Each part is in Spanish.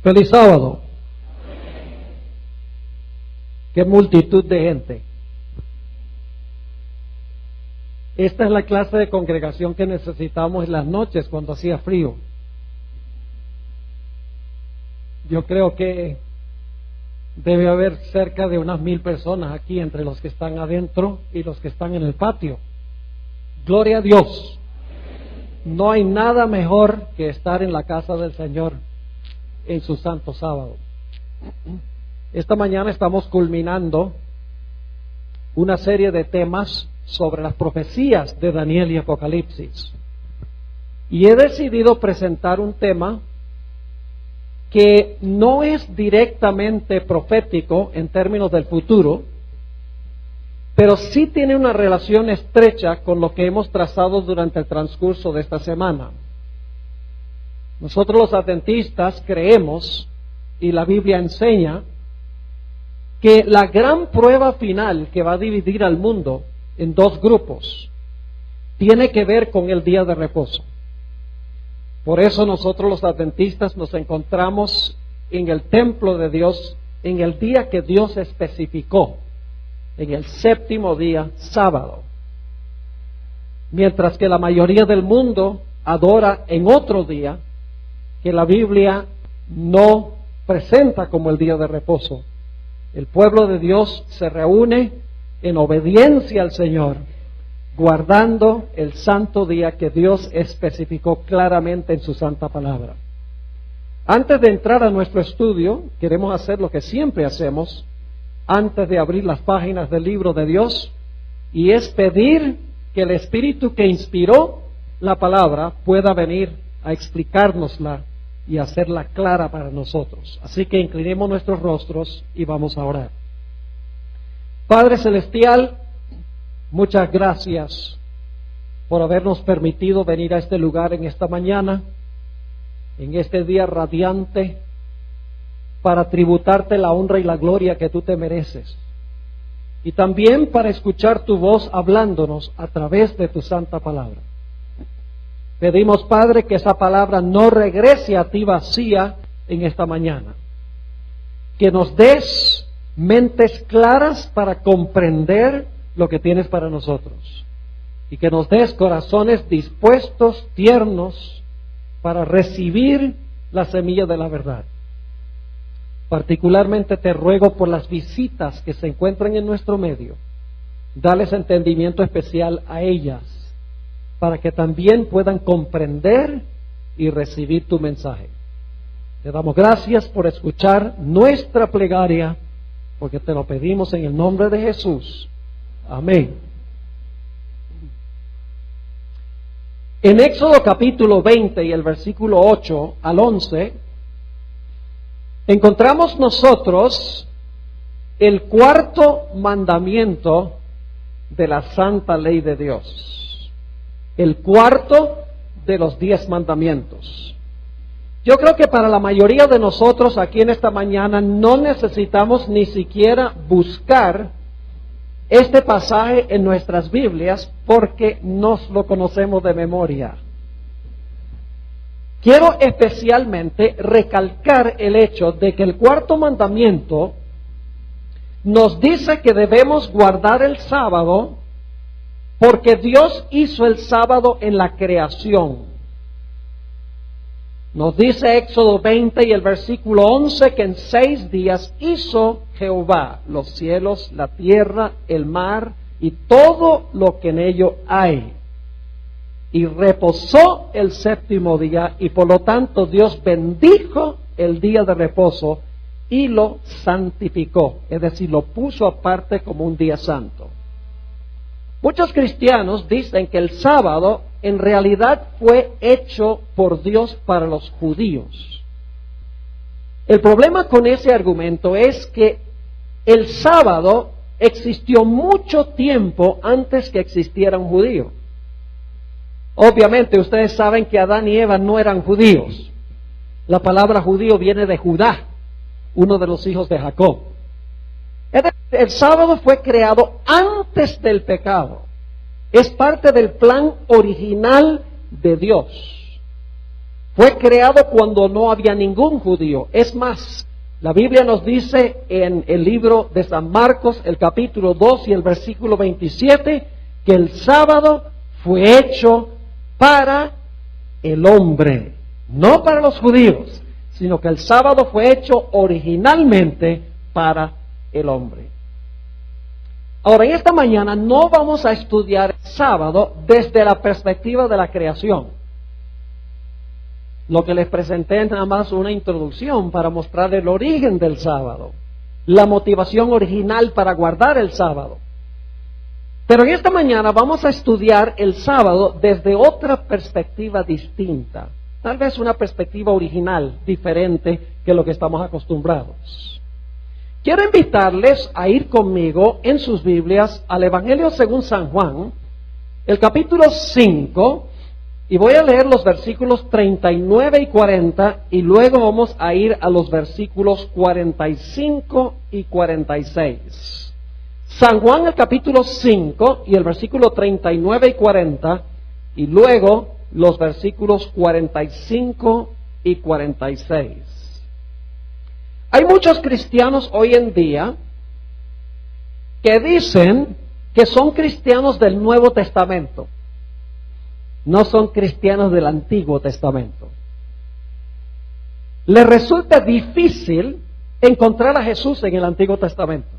Feliz sábado. Qué multitud de gente. Esta es la clase de congregación que necesitamos en las noches cuando hacía frío. Yo creo que debe haber cerca de unas 1000 personas aquí entre los que están adentro y los que están en el patio. Gloria a Dios. No hay nada mejor que estar en la casa del Señor en su santo sábado. Esta mañana estamos culminando una serie de temas sobre las profecías de Daniel y Apocalipsis. Y he decidido presentar un tema que no es directamente profético en términos del futuro, pero sí tiene una relación estrecha con lo que hemos trazado durante el transcurso de esta semana. Nosotros los adventistas creemos, y la Biblia enseña, que la gran prueba final que va a dividir al mundo en dos grupos tiene que ver con el día de reposo. Por eso nosotros los adventistas nos encontramos en el templo de Dios en el día que Dios especificó, en el séptimo día, sábado. Mientras que la mayoría del mundo adora en otro día que la Biblia no presenta como el día de reposo. El pueblo de Dios se reúne en obediencia al Señor, guardando el santo día que Dios especificó claramente en su santa palabra. Antes de entrar a nuestro estudio, queremos hacer lo que siempre hacemos antes de abrir las páginas del libro de Dios, y es pedir que el Espíritu que inspiró la palabra pueda venir a explicárnosla y hacerla clara para nosotros. Así que inclinemos nuestros rostros y vamos a orar. Padre Celestial, muchas gracias por habernos permitido venir a este lugar en esta mañana, en este día radiante, para tributarte la honra y la gloria que tú te mereces. Y también para escuchar tu voz hablándonos a través de tu santa palabra. Pedimos, Padre, que esa palabra no regrese a ti vacía en esta mañana. Que nos des mentes claras para comprender lo que tienes para nosotros. Y que nos des corazones dispuestos, tiernos, para recibir la semilla de la verdad. Particularmente te ruego por las visitas que se encuentran en nuestro medio. Dales entendimiento especial a ellas, para que también puedan comprender y recibir tu mensaje. Te damos gracias por escuchar nuestra plegaria, porque te lo pedimos en el nombre de Jesús. Amén. En Éxodo capítulo 20 y el versículo 8 al 11, encontramos nosotros el cuarto mandamiento de la santa ley de Dios. El cuarto de los 10 mandamientos. Yo creo que para la mayoría de nosotros aquí en esta mañana no necesitamos ni siquiera buscar este pasaje en nuestras Biblias porque nos lo conocemos de memoria. Quiero especialmente recalcar el hecho de que el cuarto mandamiento nos dice que debemos guardar el sábado porque Dios hizo el sábado en la creación. Nos dice Éxodo 20 y el versículo 11 que en 6 días hizo Jehová los cielos, la tierra, el mar y todo lo que en ello hay. Y reposó el séptimo día y por lo tanto Dios bendijo el día de reposo y lo santificó, es decir, lo puso aparte como un día santo. Muchos cristianos dicen que el sábado en realidad fue hecho por Dios para los judíos. El problema con ese argumento es que el sábado existió mucho tiempo antes que existiera un judío. Obviamente ustedes saben que Adán y Eva no eran judíos. La palabra judío viene de Judá, uno de los hijos de Jacob. El sábado fue creado antes del pecado. Es parte del plan original de Dios. Fue creado cuando no había ningún judío. Es más, la Biblia nos dice en el libro de San Marcos, el capítulo 2 y el versículo 27, que el sábado fue hecho para el hombre, no para los judíos, sino que el sábado fue hecho originalmente para el hombre. Ahora, en esta mañana no vamos a estudiar el sábado desde la perspectiva de la creación. Lo que les presenté es nada más una introducción para mostrar el origen del sábado, la motivación original para guardar el sábado. Pero en esta mañana vamos a estudiar el sábado desde otra perspectiva distinta, tal vez una perspectiva original, diferente que lo que estamos acostumbrados. Quiero invitarles a ir conmigo en sus Biblias al Evangelio según San Juan, el capítulo 5, y voy a leer los versículos 39 y 40, y luego vamos a ir a los versículos 45 y 46. San Juan, el capítulo 5, y el versículo 39 y 40, y luego los versículos 45 y 46. Hay muchos cristianos hoy en día que dicen que son cristianos del Nuevo Testamento. No son cristianos del Antiguo Testamento. Les resulta difícil encontrar a Jesús en el Antiguo Testamento.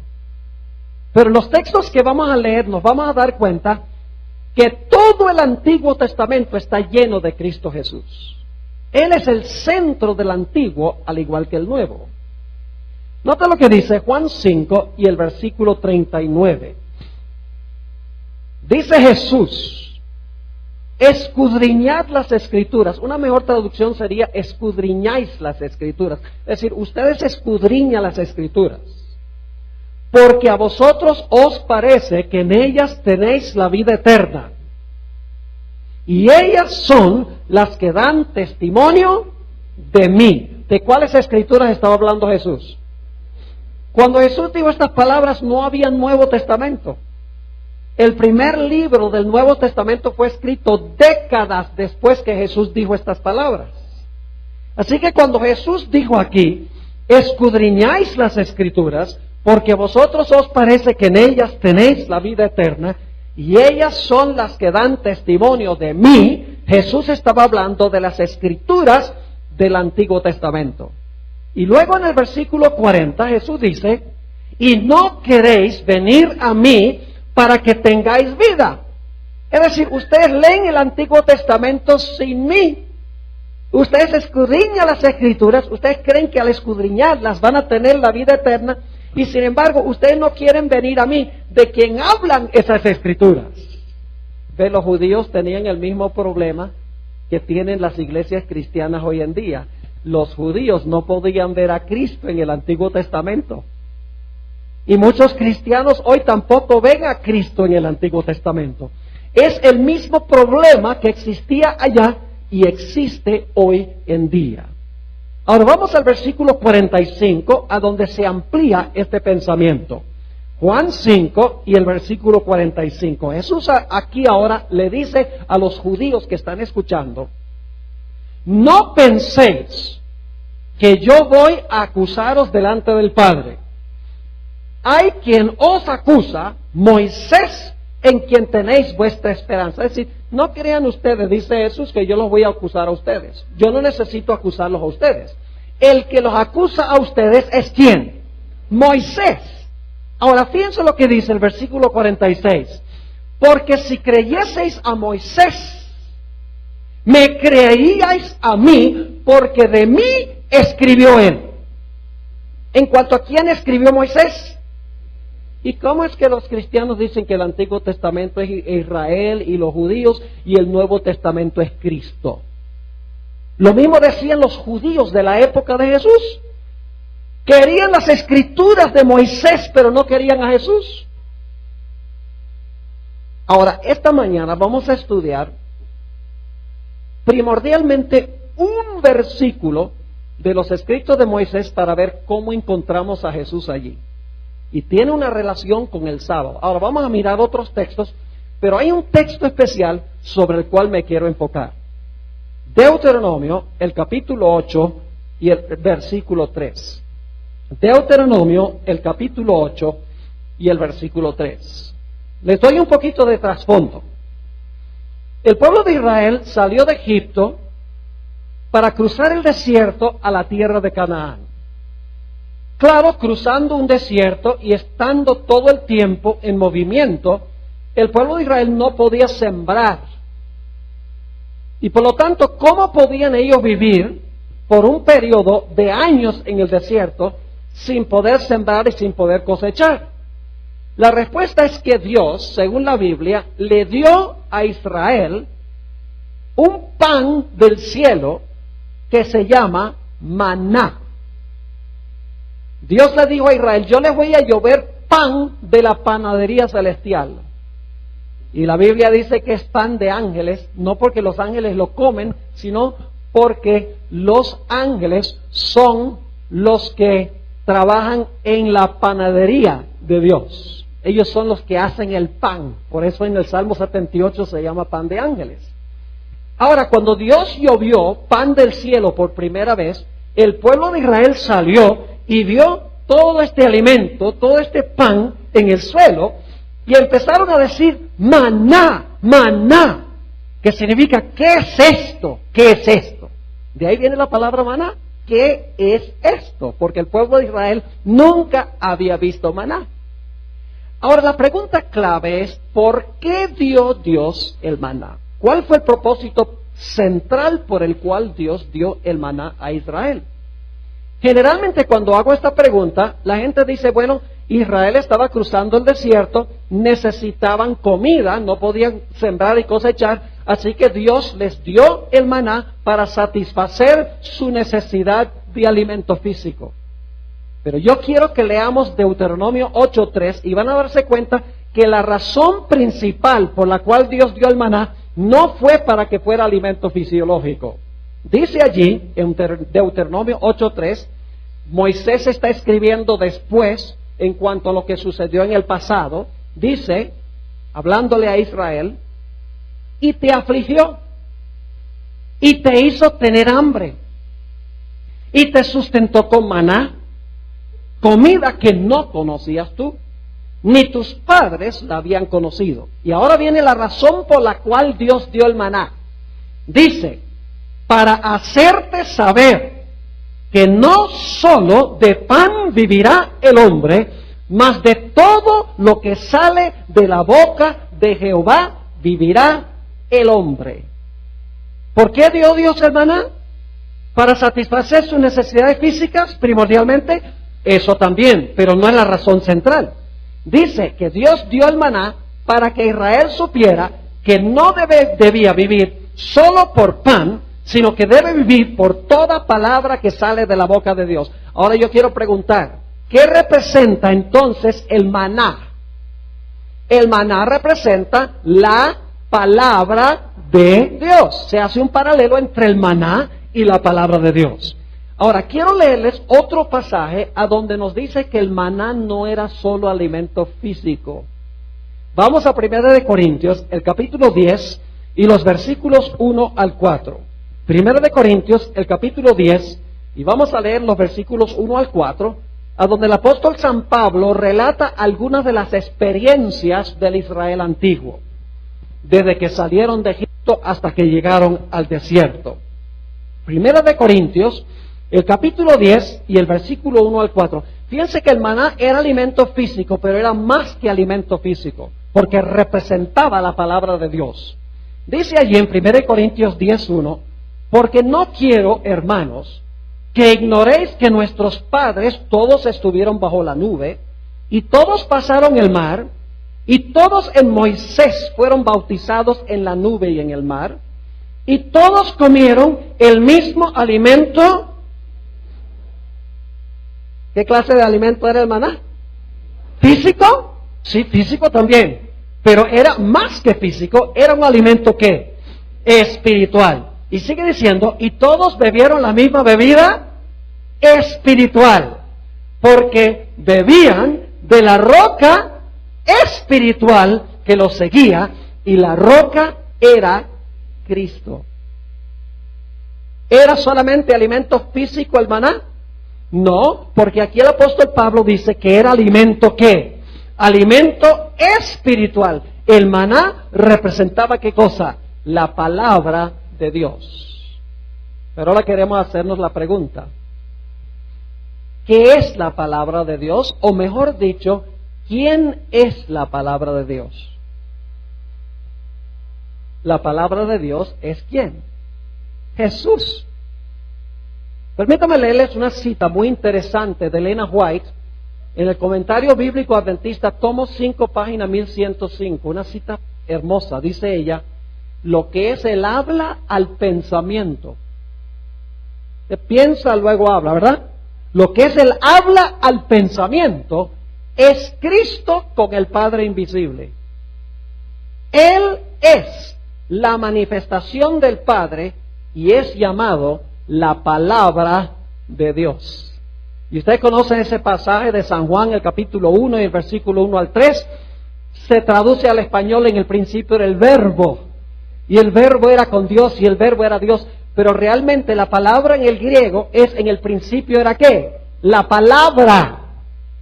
Pero en los textos que vamos a leer nos vamos a dar cuenta que todo el Antiguo Testamento está lleno de Cristo Jesús. Él es el centro del Antiguo, al igual que el Nuevo. Nota lo que dice Juan 5 y el versículo 39. Dice Jesús, escudriñad las Escrituras. Una mejor traducción sería escudriñáis las Escrituras. Es decir, ustedes escudriñan las Escrituras, porque a vosotros os parece que en ellas tenéis la vida eterna, y ellas son las que dan testimonio de mí. ¿De cuáles Escrituras estaba hablando Jesús? Cuando Jesús dijo estas palabras no había Nuevo Testamento. El primer libro del Nuevo Testamento fue escrito décadas después que Jesús dijo estas palabras. Así que cuando Jesús dijo aquí, escudriñáis las Escrituras, porque a vosotros os parece que en ellas tenéis la vida eterna, y ellas son las que dan testimonio de mí, Jesús estaba hablando de las Escrituras del Antiguo Testamento. Y luego en el versículo 40 Jesús dice, y no queréis venir a mí para que tengáis vida. Es decir, ustedes leen el Antiguo Testamento sin mí. Ustedes escudriñan las Escrituras, ustedes creen que al escudriñarlas van a tener la vida eterna, y sin embargo ustedes no quieren venir a mí, de quien hablan esas Escrituras. Ve, los judíos tenían el mismo problema que tienen las iglesias cristianas hoy en día. Los judíos no podían ver a Cristo en el Antiguo Testamento. Y muchos cristianos hoy tampoco ven a Cristo en el Antiguo Testamento. Es el mismo problema que existía allá y existe hoy en día. Ahora vamos al versículo 45, a donde se amplía este pensamiento. Juan 5 y el versículo 45. Jesús aquí ahora le dice a los judíos que están escuchando, no penséis que yo voy a acusaros delante del Padre. Hay quien os acusa, Moisés, en quien tenéis vuestra esperanza. Es decir, no crean ustedes, dice Jesús, que yo los voy a acusar a ustedes. Yo no necesito acusarlos a ustedes. El que los acusa a ustedes es ¿quién? Moisés. Ahora fíjense lo que dice el versículo 46. Porque si creyeseis a Moisés, me creeríais a mí, porque de mí escribió él. En cuanto a quién escribió Moisés. ¿Y cómo es que los cristianos dicen que el Antiguo Testamento es Israel y los judíos y el Nuevo Testamento es Cristo? Lo mismo decían los judíos de la época de Jesús. Querían las Escrituras de Moisés, pero no querían a Jesús. Ahora, esta mañana vamos a estudiar primordialmente un versículo de los escritos de Moisés para ver cómo encontramos a Jesús allí. Y tiene una relación con el sábado. Ahora vamos a mirar otros textos, pero hay un texto especial sobre el cual me quiero enfocar. Deuteronomio, el capítulo 8 y el versículo 3. Deuteronomio, el capítulo 8 y el versículo 3. Les doy un poquito de trasfondo. El pueblo de Israel salió de Egipto para cruzar el desierto a la tierra de Canaán. Claro, cruzando un desierto y estando todo el tiempo en movimiento, el pueblo de Israel no podía sembrar. Y por lo tanto, ¿cómo podían ellos vivir por un periodo de años en el desierto sin poder sembrar y sin poder cosechar? La respuesta es que Dios, según la Biblia, le dio a Israel un pan del cielo que se llama maná. Dios le dijo a Israel, yo les voy a llover pan de la panadería celestial. Y la Biblia dice que es pan de ángeles, no porque los ángeles lo comen, sino porque los ángeles son los que trabajan en la panadería de Dios. Ellos son los que hacen el pan. Por eso en el Salmo 78 se llama pan de ángeles. Ahora, cuando Dios llovió pan del cielo por primera vez, el pueblo de Israel salió y vio todo este alimento, todo este pan en el suelo, y empezaron a decir, maná, maná, que significa, ¿qué es esto? ¿Qué es esto? De ahí viene la palabra maná. ¿Qué es esto? Porque el pueblo de Israel nunca había visto maná. Ahora la pregunta clave es, ¿por qué dio Dios el maná? ¿Cuál fue el propósito central por el cual Dios dio el maná a Israel? Generalmente cuando hago esta pregunta, la gente dice, bueno, Israel estaba cruzando el desierto, necesitaban comida, no podían sembrar y cosechar, así que Dios les dio el maná para satisfacer su necesidad de alimento físico. Pero yo quiero que leamos Deuteronomio 8:3 y van a darse cuenta que la razón principal por la cual Dios dio el maná no fue para que fuera alimento fisiológico. Dice allí, en Deuteronomio 8:3, Moisés está escribiendo después en cuanto a lo que sucedió en el pasado, dice, hablándole a Israel, y te afligió, y te hizo tener hambre, y te sustentó con maná, comida que no conocías tú, ni tus padres la habían conocido. Y ahora viene la razón por la cual Dios dio el maná. Dice, para hacerte saber que no solo de pan vivirá el hombre, mas de todo lo que sale de la boca de Jehová vivirá el hombre. ¿Por qué dio Dios el maná? Para satisfacer sus necesidades físicas, primordialmente, eso también, pero no es la razón central. Dice que Dios dio el maná para que Israel supiera que no debía vivir solo por pan, sino que debe vivir por toda palabra que sale de la boca de Dios. Ahora yo quiero preguntar, ¿qué representa entonces el maná? El maná representa la palabra de Dios. Se hace un paralelo entre el maná y la palabra de Dios. Ahora, quiero leerles otro pasaje a donde nos dice que el maná no era solo alimento físico. Vamos a 1 de Corintios, el capítulo 10 y los versículos 1 al 4. 1 de Corintios, el capítulo 10, y vamos a leer los versículos 1 al 4, a donde el apóstol San Pablo relata algunas de las experiencias del Israel antiguo, desde que salieron de Egipto hasta que llegaron al desierto. 1 de Corintios, el capítulo 10 y el versículo 1 al 4. Fíjense que el maná era alimento físico, pero era más que alimento físico, porque representaba la palabra de Dios. Dice allí en 1 Corintios 10:1, porque no quiero, hermanos, que ignoréis que nuestros padres todos estuvieron bajo la nube, y todos pasaron el mar, y todos en Moisés fueron bautizados en la nube y en el mar, y todos comieron el mismo alimento. ¿Qué clase de alimento era el maná? ¿Físico? Sí, físico también. Pero era más que físico, era un alimento ¿qué? Espiritual. Y sigue diciendo, y todos bebieron la misma bebida espiritual, porque bebían de la roca espiritual que los seguía, y la roca era Cristo. ¿Era solamente alimento físico el maná? No, porque aquí el apóstol Pablo dice que era alimento ¿qué? Alimento espiritual. El maná representaba ¿qué cosa? La palabra de Dios. Pero ahora queremos hacernos la pregunta: ¿qué es la palabra de Dios? O mejor dicho, ¿quién es la palabra de Dios? La palabra de Dios es ¿quién? Jesús. Permítame leerles una cita muy interesante de Elena White en el Comentario Bíblico Adventista, tomo 5, página 1105. Una cita hermosa. Dice ella: lo que es el habla al pensamiento. Se piensa, luego habla, ¿verdad? Lo que es el habla al pensamiento es Cristo con el Padre invisible. Él es la manifestación del Padre y es llamado la palabra de Dios. Y ustedes conocen ese pasaje de San Juan, el capítulo 1 y el versículo 1 al 3. Se traduce al español: en el principio era el verbo, y el verbo era con Dios, y el verbo era Dios. Pero realmente la palabra en el griego es: en el principio era ¿qué? La palabra.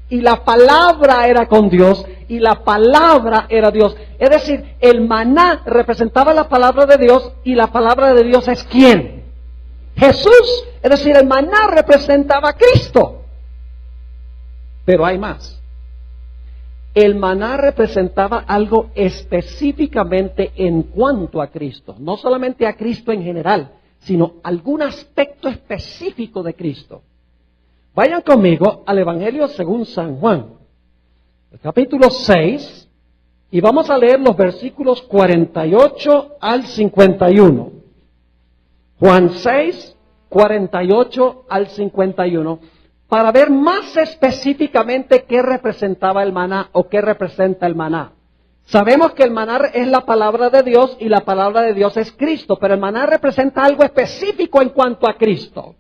Y la palabra era con Dios, y la palabra era Dios. Es decir, el maná representaba la palabra de Dios, y la palabra de Dios es ¿quién? Jesús. Es decir, el maná representaba a Cristo. Pero hay más. El maná representaba algo específicamente en cuanto a Cristo. No solamente a Cristo en general, sino algún aspecto específico de Cristo. Vayan conmigo al Evangelio según San Juan, el capítulo 6, y vamos a leer los versículos 48 al 51. Juan 6, 48 al 51, para ver más específicamente qué representaba el maná o qué representa el maná. Sabemos que el maná es la palabra de Dios y la palabra de Dios es Cristo, pero el maná representa algo específico en cuanto a Cristo.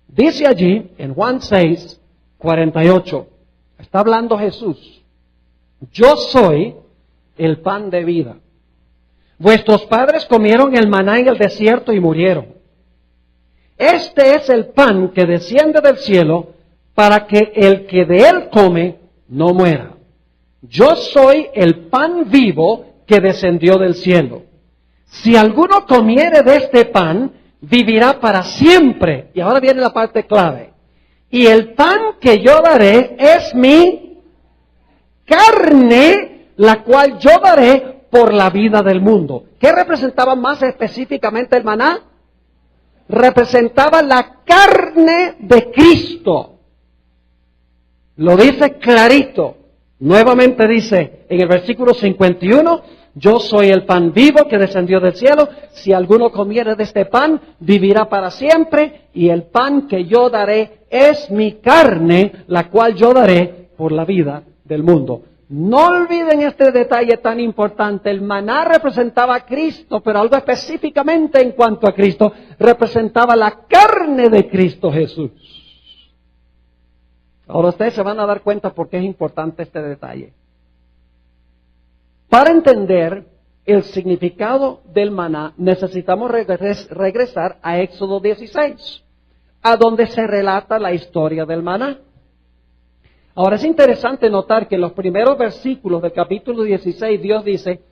Dice allí, en Juan 6, 48, está hablando Jesús: yo soy el pan de vida. Vuestros padres comieron el maná en el desierto y murieron. Este es el pan que desciende del cielo, para que el que de él come no muera. Yo soy el pan vivo que descendió del cielo. Si alguno comiere de este pan, vivirá para siempre. Y ahora viene la parte clave. Y el pan que yo daré es mi carne, la cual yo daré por la vida del mundo. ¿Qué representaba más específicamente el maná? Representaba la carne de Cristo. Lo dice clarito. Nuevamente dice en el versículo 51, yo soy el pan vivo que descendió del cielo. Si alguno comiere de este pan, vivirá para siempre. Y el pan que yo daré es mi carne, la cual yo daré por la vida del mundo. No olviden este detalle tan importante. El maná representaba a Cristo, pero algo específicamente en cuanto a Cristo, representaba la carne de Cristo Jesús. Ahora ustedes se van a dar cuenta por qué es importante este detalle. Para entender el significado del maná, necesitamos regresar a Éxodo 16, a donde se relata la historia del maná. Ahora es interesante notar que en los primeros versículos del capítulo 16 Dios dice: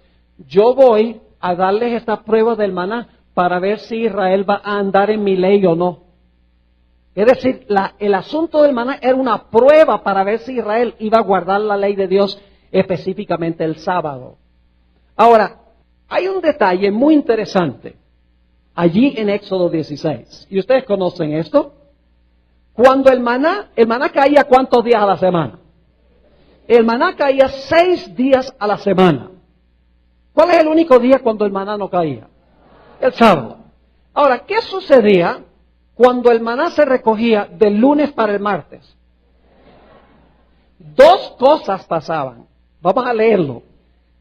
yo voy a darles esta prueba del maná para ver si Israel va a andar en mi ley o no. Es decir, el asunto del maná era una prueba para ver si Israel iba a guardar la ley de Dios, específicamente el sábado. Ahora, hay un detalle muy interesante allí en Éxodo 16. ¿Y ustedes conocen esto? Cuando el maná caía, ¿cuántos días a la semana? El maná caía 6 días a la semana. ¿Cuál es el único día cuando el maná no caía? El sábado. Ahora, ¿qué sucedía cuando el maná se recogía del lunes para el martes? 2 cosas pasaban. Vamos a leerlo.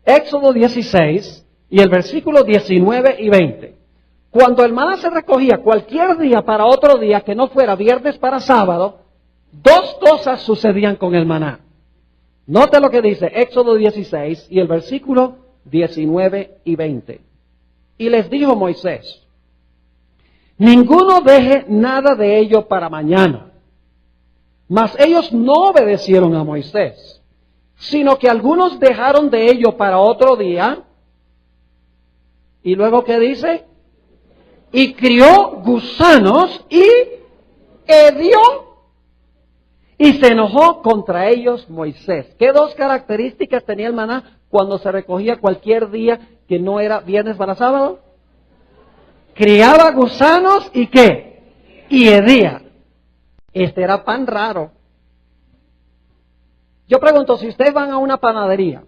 Éxodo 16 y el versículo 19 y 20. Cuando el maná se recogía cualquier día para otro día que no fuera viernes para sábado, 2 cosas sucedían con el maná. Note lo que dice Éxodo 16 y el versículo 19 y 20. Y les dijo Moisés: Ninguno deje nada de ello para mañana. Mas ellos no obedecieron a Moisés, sino que algunos dejaron de ello para otro día. ¿Y luego qué dice? Y crió gusanos y hedió. Y se enojó contra ellos Moisés. ¿Qué dos características tenía el maná cuando se recogía cualquier día que no era viernes para sábado? Criaba gusanos y ¿qué? Y hedía. Este era pan raro. Yo pregunto, si ustedes van a una panadería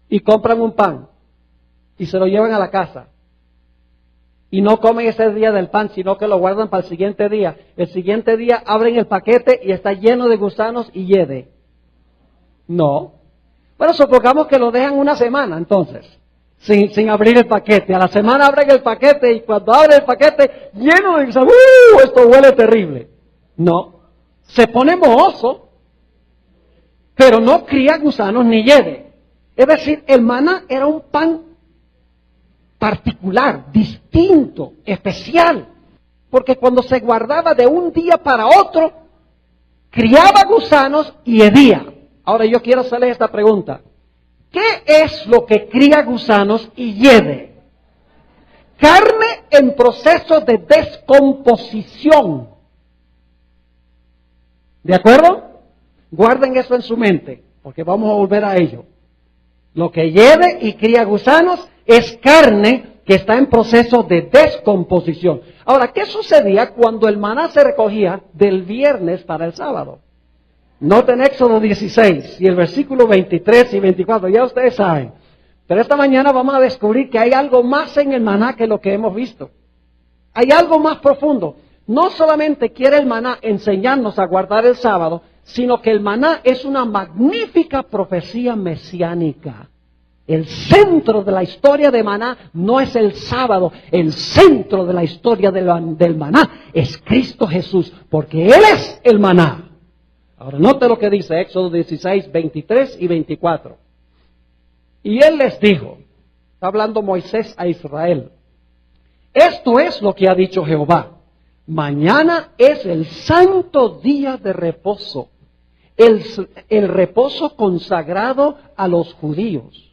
y compran un pan y se lo llevan a la casa y no comen ese día del pan, sino que lo guardan para el siguiente día abren el paquete y está lleno de gusanos y hiede. No. Bueno, supongamos que lo dejan una semana entonces, sin abrir el paquete. A la semana abren el paquete y cuando abren el paquete lleno de gusanos, esto huele terrible. No. Se pone mohoso, pero no cría gusanos ni hiede. Es decir, el maná era un pan particular, distinto, especial, porque cuando se guardaba de un día para otro, criaba gusanos y hedía. Ahora yo quiero hacerles esta pregunta. ¿Qué es lo que cría gusanos y hiede? Carne en proceso de descomposición. ¿De acuerdo? Guarden eso en su mente, porque vamos a volver a ello. Lo que hiede y cría gusanos es carne que está en proceso de descomposición. Ahora, ¿qué sucedía cuando el maná se recogía del viernes para el sábado? Noten Éxodo 16 y el versículo 23 y 24, ya ustedes saben. Pero esta mañana vamos a descubrir que hay algo más en el maná que lo que hemos visto. Hay algo más profundo. No solamente quiere el maná enseñarnos a guardar el sábado, sino que el maná es una magnífica profecía mesiánica. El centro de la historia de maná no es el sábado, el centro de la historia del maná es Cristo Jesús, porque Él es el maná. Ahora note lo que dice Éxodo 16, 23 y 24. Y Él les dijo, está hablando Moisés a Israel, esto es lo que ha dicho Jehová, mañana es el santo día de reposo, el reposo consagrado a los judíos.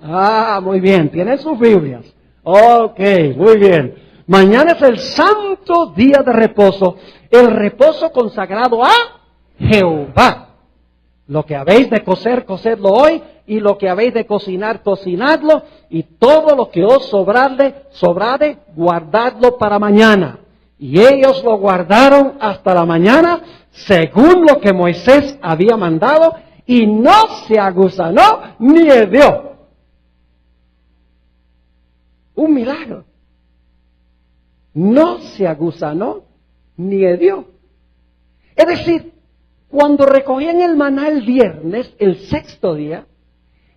Ah, muy bien, tienen sus Biblias. Ok, muy bien. Mañana es el santo día de reposo, el reposo consagrado a Jehová. Lo que habéis de cocer, cocedlo hoy, y lo que habéis de cocinar, cocinadlo, y todo lo que os sobrade, guardadlo para mañana. Y ellos lo guardaron hasta la mañana, según lo que Moisés había mandado, y no se agusanó ni hedió. Un milagro. No se agusanó ni hedió. Es decir, cuando recogían el maná el viernes, el sexto día,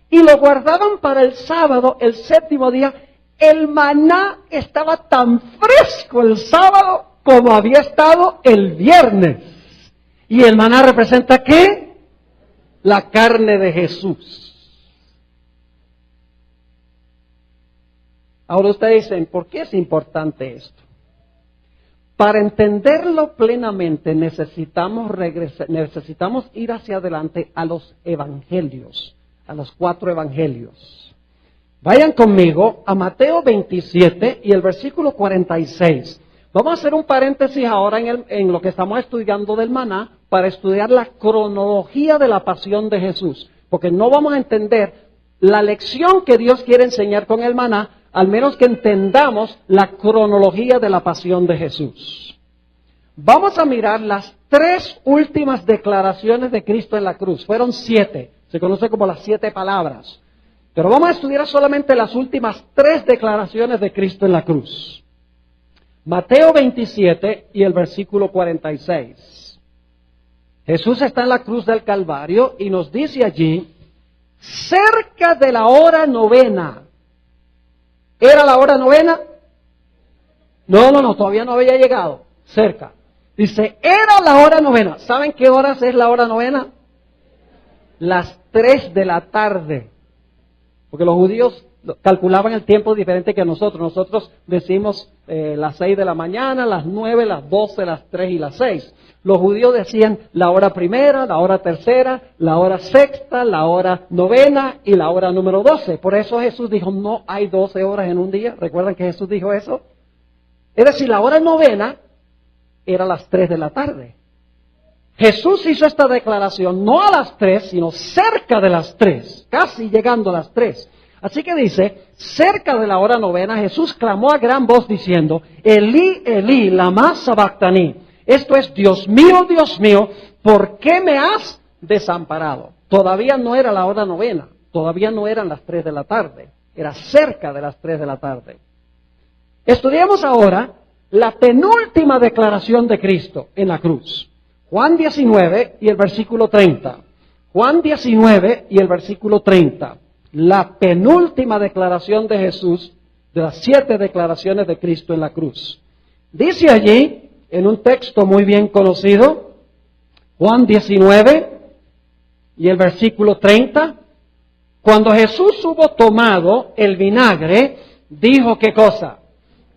y lo guardaban para el sábado, el séptimo día, el maná estaba tan fresco el sábado como había estado el viernes. ¿Y el maná representa qué? La carne de Jesús. Ahora ustedes dicen, ¿por qué es importante esto? Para entenderlo plenamente necesitamos ir hacia adelante a los evangelios, a los 4 evangelios. Vayan conmigo a Mateo 27 y el versículo 46. Vamos a hacer un paréntesis ahora en lo que estamos estudiando del maná para estudiar la cronología de la pasión de Jesús, porque no vamos a entender la lección que Dios quiere enseñar con el maná al menos que entendamos la cronología de la pasión de Jesús. Vamos a mirar las 3 últimas declaraciones de Cristo en la cruz. Fueron 7, se conoce como las 7 palabras. Pero vamos a estudiar solamente las últimas 3 declaraciones de Cristo en la cruz. Mateo 27 y el versículo 46. Jesús está en la cruz del Calvario y nos dice allí, cerca de la hora 9. ¿Era la hora 9? No, todavía no había llegado. Cerca. Dice, era la hora 9. ¿Saben qué horas es la hora 9? Las 3 de la tarde. Porque los judíos calculaban el tiempo diferente que nosotros. Nosotros decimos las 6 de la mañana, las 9, las 12, las 3 y las 6. Los judíos decían la hora primera, la hora tercera, la hora sexta, la hora novena y la hora número 12. Por eso Jesús dijo, no hay 12 horas en un día. ¿Recuerdan que Jesús dijo eso? Es decir, la hora novena era a las 3 de la tarde. Jesús hizo esta declaración no a las 3, sino cerca de las 3, casi llegando a las 3. Así que dice, cerca de la hora novena, Jesús clamó a gran voz diciendo, Elí, Elí, lama sabactani. Esto es, Dios mío, ¿por qué me has desamparado? Todavía no era la hora novena, todavía no eran las 3 de la tarde, era cerca de las 3 de la tarde. Estudiamos ahora la penúltima declaración de Cristo en la cruz. Juan 19 y el versículo 30. Juan 19 y el versículo 30. La penúltima declaración de Jesús, de las 7 declaraciones de Cristo en la cruz. Dice allí, en un texto muy bien conocido, Juan 19 y el versículo 30, cuando Jesús hubo tomado el vinagre, dijo, ¿qué cosa?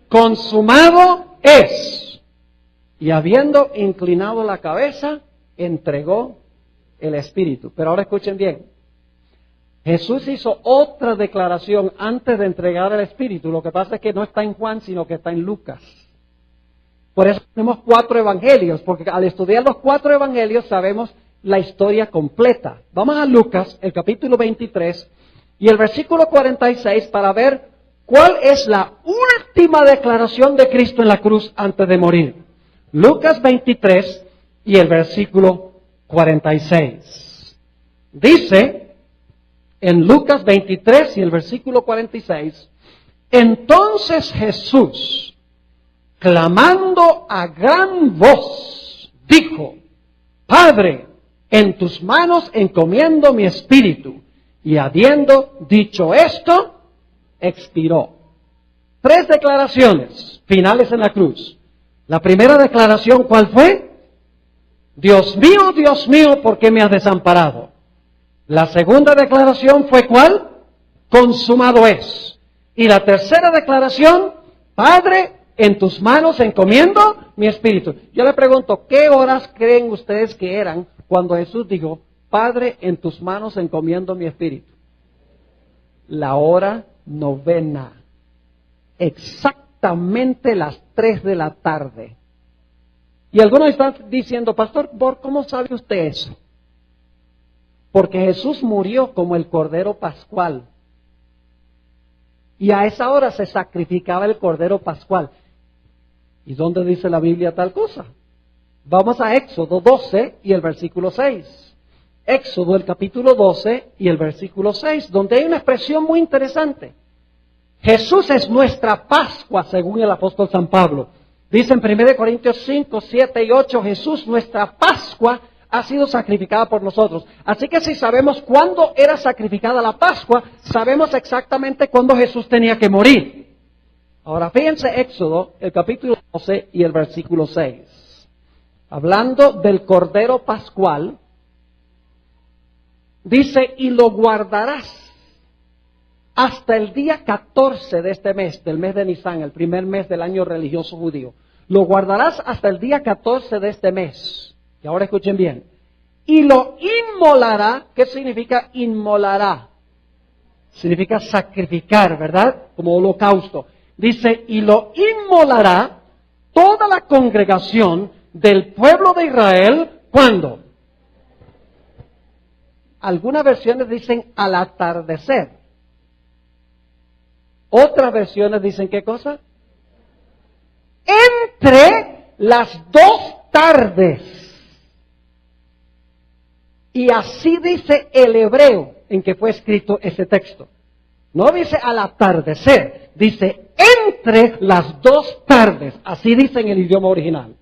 Consumado es. Y habiendo inclinado la cabeza, entregó el Espíritu. Pero ahora escuchen bien. Jesús hizo otra declaración antes de entregar el Espíritu. Lo que pasa es que no está en Juan, sino que está en Lucas. Por eso tenemos 4 evangelios, porque al estudiar los 4 evangelios sabemos la historia completa. Vamos a Lucas, el capítulo 23 y el versículo 46 para ver cuál es la última declaración de Cristo en la cruz antes de morir. Lucas 23 y el versículo 46. Dice en Lucas 23 y el versículo 46, entonces Jesús, clamando a gran voz, dijo, Padre, en tus manos encomiendo mi espíritu. Y habiendo dicho esto, expiró. 3 declaraciones finales en la cruz. La primera declaración, ¿cuál fue? Dios mío, ¿por qué me has desamparado? La segunda declaración fue ¿cuál? Consumado es. Y la tercera declaración, Padre, en tus manos encomiendo mi espíritu. Yo le pregunto, ¿qué horas creen ustedes que eran cuando Jesús dijo, Padre, en tus manos encomiendo mi espíritu? La hora novena. Exactamente las 3 de la tarde. Y algunos están diciendo, Pastor, ¿cómo sabe usted eso? Porque Jesús murió como el Cordero Pascual. Y a esa hora se sacrificaba el Cordero Pascual. ¿Y dónde dice la Biblia tal cosa? Vamos a Éxodo 12 y el versículo 6. Éxodo, el capítulo 12 y el versículo 6, donde hay una expresión muy interesante. Jesús es nuestra Pascua, según el apóstol San Pablo. Dice en 1 Corintios 5, 7 y 8, Jesús, nuestra Pascua, ha sido sacrificada por nosotros. Así que si sabemos cuándo era sacrificada la Pascua, sabemos exactamente cuándo Jesús tenía que morir. Ahora fíjense Éxodo, el capítulo 12 y el versículo 6. Hablando del Cordero Pascual, dice, y lo guardarás hasta el día 14 de este mes, del mes de Nisan, el primer mes del año religioso judío. Lo guardarás hasta el día 14 de este mes. Y ahora escuchen bien. Y lo inmolará. ¿Qué significa inmolará? Significa sacrificar, ¿verdad? Como holocausto. Dice, y lo inmolará toda la congregación del pueblo de Israel. ¿Cuándo? Algunas versiones dicen al atardecer. Otras versiones dicen, ¿qué cosa? Entre las 2 tardes. Y así dice el hebreo en que fue escrito ese texto. No dice al atardecer, dice entre las 2 tardes. Así dice en el idioma original.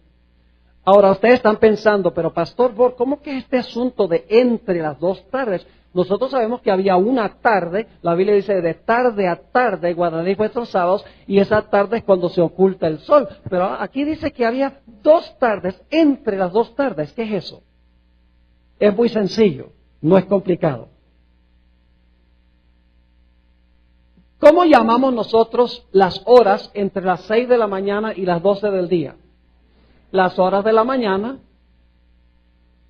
Ahora ustedes están pensando, pero Pastor Borg, ¿cómo que este asunto de entre las 2 tardes? Nosotros sabemos que había una tarde, la Biblia dice de tarde a tarde, guardaréis vuestros sábados, y esa tarde es cuando se oculta el sol. Pero aquí dice que había 2 tardes, entre las 2 tardes. ¿Qué es eso? Es muy sencillo, no es complicado. ¿Cómo llamamos nosotros las horas entre las 6 de la mañana y las 12 del día? Las horas de la mañana.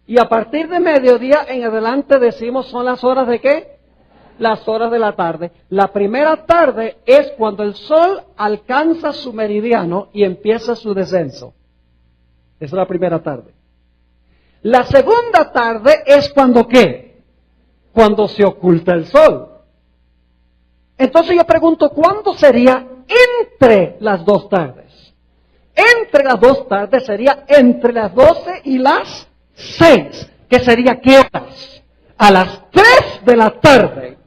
Y a partir de mediodía en adelante decimos son las horas de ¿qué? Las horas de la tarde. La primera tarde es cuando el sol alcanza su meridiano y empieza su descenso. Esa es la primera tarde. La segunda tarde es cuando ¿qué? Cuando se oculta el sol. Entonces yo pregunto, ¿cuándo sería entre las dos tardes? Entre las dos tardes sería entre las 12 y las 6. ¿Qué sería qué horas? A las 3 de la tarde.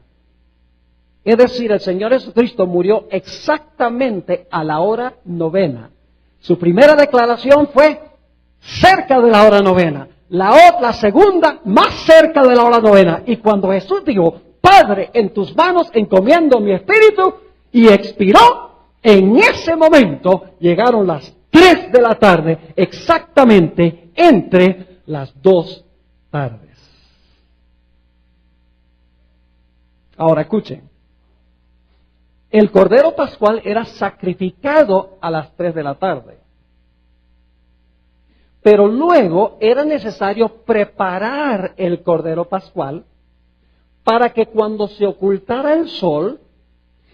Es decir, el Señor Jesucristo murió exactamente a la hora novena. Su primera declaración fue cerca de la hora novena. La segunda, más cerca de la hora novena. Y cuando Jesús dijo, Padre, en tus manos encomiendo mi espíritu, y expiró, en ese momento llegaron las 3 de la tarde, exactamente entre las 2 tardes. Ahora escuchen, el Cordero Pascual era sacrificado a las 3 de la tarde. Pero luego era necesario preparar el Cordero Pascual para que cuando se ocultara el sol,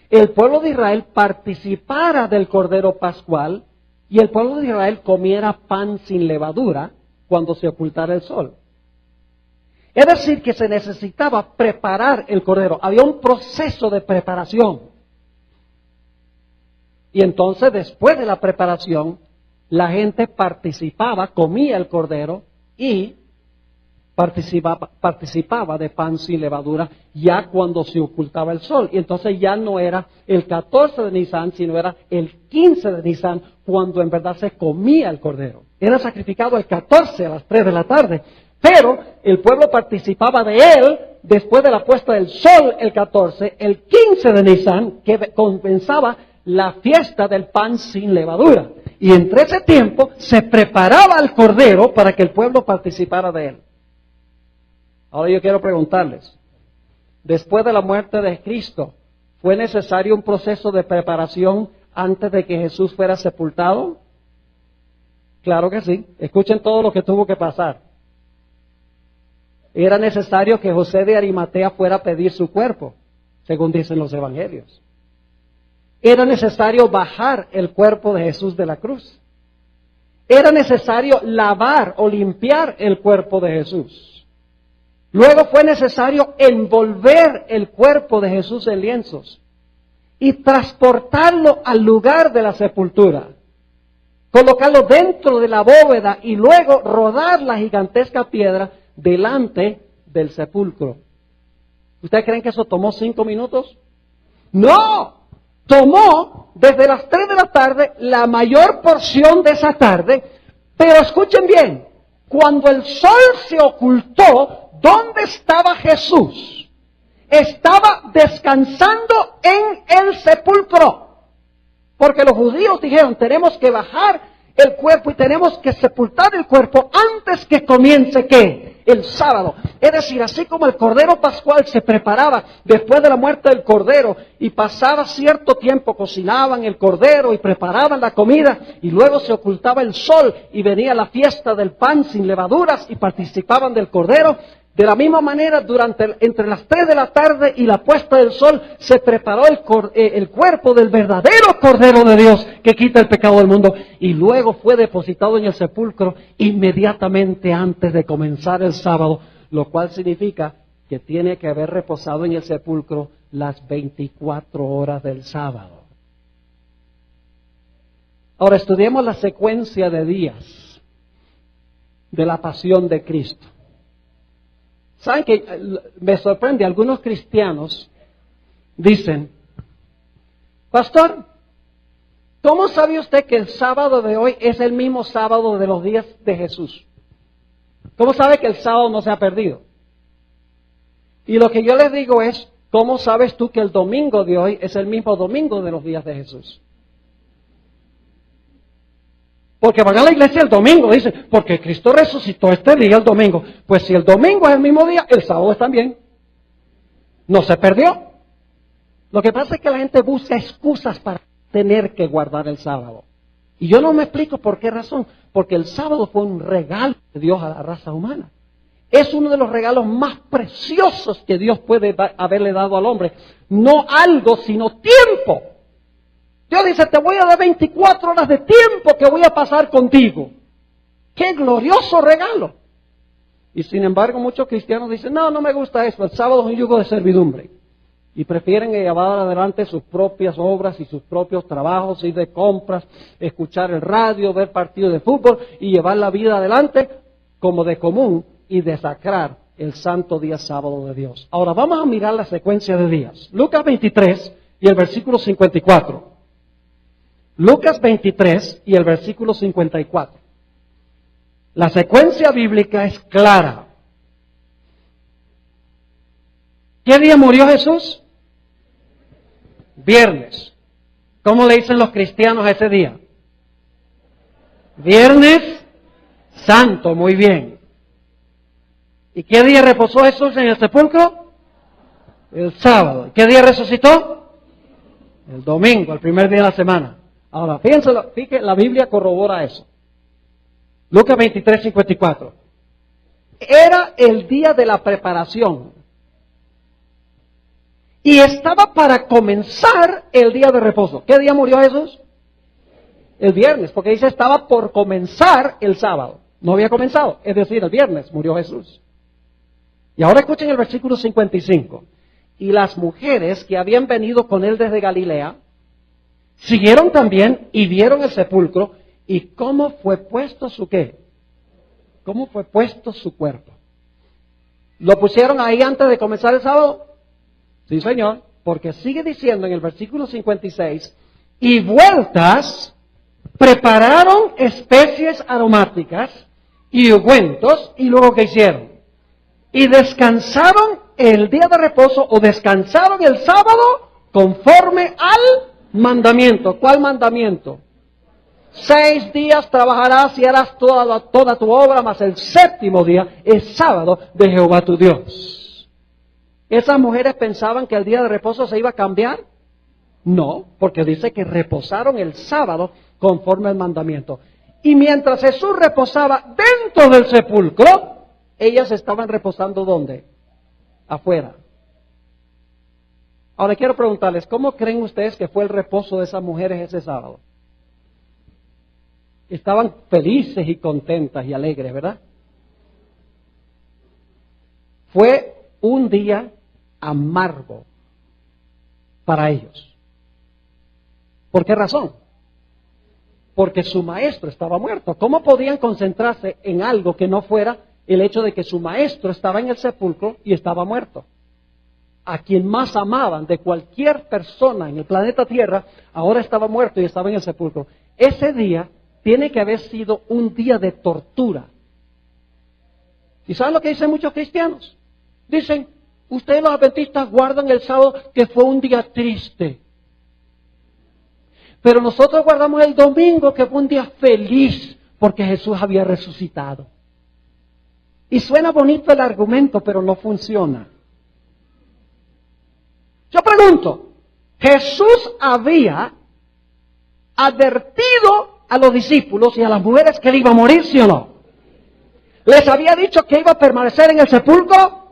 el pueblo de Israel participara del Cordero Pascual y el pueblo de Israel comiera pan sin levadura cuando se ocultara el sol. Es decir, que se necesitaba preparar el Cordero. Había un proceso de preparación. Y entonces, después de la preparación, la gente participaba, comía el Cordero y participaba de pan sin levadura ya cuando se ocultaba el sol. Y entonces ya no era el 14 de Nisan, sino era el 15 de Nisan, cuando en verdad se comía el Cordero. Era sacrificado el 14 a las 3 de la tarde, pero el pueblo participaba de él después de la puesta del sol el 14, el 15 de Nisan, que compensaba la fiesta del pan sin levadura. Y entre ese tiempo se preparaba el Cordero para que el pueblo participara de él. Ahora yo quiero preguntarles, después de la muerte de Cristo, ¿fue necesario un proceso de preparación antes de que Jesús fuera sepultado? Claro que sí. Escuchen todo lo que tuvo que pasar. Era necesario que José de Arimatea fuera a pedir su cuerpo, según dicen los evangelios. Era necesario bajar el cuerpo de Jesús de la cruz. Era necesario lavar o limpiar el cuerpo de Jesús. Luego fue necesario envolver el cuerpo de Jesús en lienzos y transportarlo al lugar de la sepultura, colocarlo dentro de la bóveda y luego rodar la gigantesca piedra delante del sepulcro. ¿Ustedes creen que eso tomó 5 minutos? ¡No! Tomó desde las 3 de la tarde la mayor porción de esa tarde, pero escuchen bien, cuando el sol se ocultó, ¿dónde estaba Jesús? Estaba descansando en el sepulcro. Porque los judíos dijeron, tenemos que bajar el cuerpo y tenemos que sepultar el cuerpo antes que comience ¿qué? El sábado. Es decir, así como el Cordero Pascual se preparaba después de la muerte del Cordero y pasaba cierto tiempo, cocinaban el Cordero y preparaban la comida y luego se ocultaba el sol y venía la fiesta del pan sin levaduras y participaban del Cordero. De la misma manera, entre las 3 de la tarde y la puesta del sol, se preparó el cuerpo del verdadero Cordero de Dios que quita el pecado del mundo. Y luego fue depositado en el sepulcro inmediatamente antes de comenzar el sábado, lo cual significa que tiene que haber reposado en el sepulcro las 24 horas del sábado. Ahora estudiemos la secuencia de días de la pasión de Cristo. ¿Saben que me sorprende? Algunos cristianos dicen, pastor, ¿cómo sabe usted que el sábado de hoy es el mismo sábado de los días de Jesús? ¿Cómo sabe que el sábado no se ha perdido? Y lo que yo les digo es, ¿cómo sabes tú que el domingo de hoy es el mismo domingo de los días de Jesús? Porque van a la iglesia el domingo, dicen, porque Cristo resucitó este día el domingo. Pues si el domingo es el mismo día, el sábado es también. No se perdió. Lo que pasa es que la gente busca excusas para tener que guardar el sábado. Y yo no me explico por qué razón. Porque el sábado fue un regalo de Dios a la raza humana. Es uno de los regalos más preciosos que Dios puede haberle dado al hombre. No algo, sino tiempo. Dios dice, te voy a dar 24 horas de tiempo que voy a pasar contigo. ¡Qué glorioso regalo! Y sin embargo, muchos cristianos dicen, no, no me gusta eso, el sábado es un yugo de servidumbre. Y prefieren llevar adelante sus propias obras y sus propios trabajos, ir de compras, escuchar el radio, ver partidos de fútbol y llevar la vida adelante como de común y desacrar el santo día sábado de Dios. Ahora vamos a mirar la secuencia de días. Lucas 23 y el versículo 54. Lucas 23 y el versículo 54. La secuencia bíblica es clara. ¿Qué día murió Jesús? Viernes. ¿Cómo le dicen los cristianos a ese día? Viernes Santo, muy bien. ¿Y qué día reposó Jesús en el sepulcro? El sábado. ¿Qué día resucitó? El domingo, el primer día de la semana. Ahora, fíjense, la Biblia corrobora eso. Lucas 23, 54. Era el día de la preparación. Y estaba para comenzar el día de reposo. ¿Qué día murió Jesús? El viernes, porque dice estaba por comenzar el sábado. No había comenzado, es decir, el viernes murió Jesús. Y ahora escuchen el versículo 55. Y las mujeres que habían venido con él desde Galilea, siguieron también y vieron el sepulcro y cómo fue puesto su ¿qué? ¿Cómo fue puesto su cuerpo? ¿Lo pusieron ahí antes de comenzar el sábado? Sí, Señor, porque sigue diciendo en el versículo 56, y vueltas prepararon especies aromáticas y ungüentos, y luego ¿qué hicieron? Y descansaron el día de reposo, o descansaron el sábado, conforme al mandamiento. ¿Cuál mandamiento? 6 días trabajarás y harás toda tu obra, mas el séptimo día es sábado de Jehová tu Dios. ¿Esas mujeres pensaban que el día de reposo se iba a cambiar? No, porque dice que reposaron el sábado conforme al mandamiento. Y mientras Jesús reposaba dentro del sepulcro, ellas estaban reposando ¿dónde? Afuera. Ahora quiero preguntarles, ¿cómo creen ustedes que fue el reposo de esas mujeres ese sábado? Estaban felices y contentas y alegres, ¿verdad? Fue un día amargo para ellos. ¿Por qué razón? Porque su maestro estaba muerto. ¿Cómo podían concentrarse en algo que no fuera el hecho de que su maestro estaba en el sepulcro y estaba muerto? A quien más amaban de cualquier persona en el planeta Tierra, ahora estaba muerto y estaba en el sepulcro. Ese día tiene que haber sido un día de tortura. ¿Y saben lo que dicen muchos cristianos? Dicen, ustedes los adventistas guardan el sábado que fue un día triste. Pero nosotros guardamos el domingo que fue un día feliz porque Jesús había resucitado. Y suena bonito el argumento, pero no funciona. Yo pregunto, ¿Jesús había advertido a los discípulos y a las mujeres que él iba a morir, sí o no? ¿Les había dicho que iba a permanecer en el sepulcro?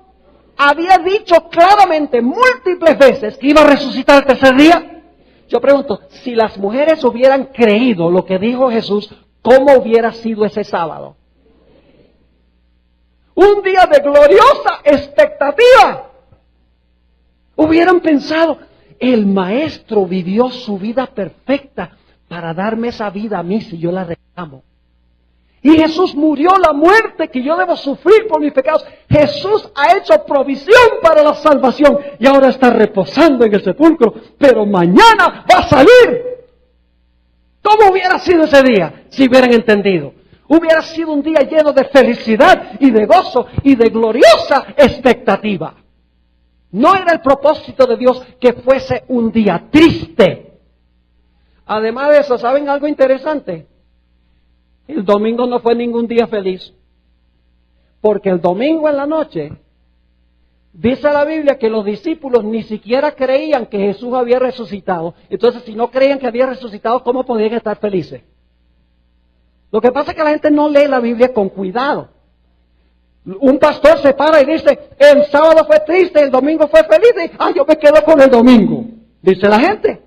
¿Había dicho claramente múltiples veces que iba a resucitar el tercer día? Yo pregunto, si las mujeres hubieran creído lo que dijo Jesús, ¿cómo hubiera sido ese sábado? Un día de gloriosa expectativa. Hubieran pensado, el maestro vivió su vida perfecta para darme esa vida a mí si yo la reclamo. Y Jesús murió la muerte que yo debo sufrir por mis pecados. Jesús ha hecho provisión para la salvación y ahora está reposando en el sepulcro, pero mañana va a salir. ¿Cómo hubiera sido ese día si hubieran entendido? Hubiera sido un día lleno de felicidad y de gozo y de gloriosa expectativa. No era el propósito de Dios que fuese un día triste. Además de eso, ¿saben algo interesante? El domingo no fue ningún día feliz. Porque el domingo en la noche, Dice la Biblia que los discípulos ni siquiera creían que Jesús había resucitado. Entonces, si no creían que había resucitado, ¿cómo podían estar felices? Lo que pasa es que la gente no lee la Biblia con cuidado. Un pastor se para y dice, el sábado fue triste, el domingo fue feliz, y, yo me quedo con el domingo, dice la gente.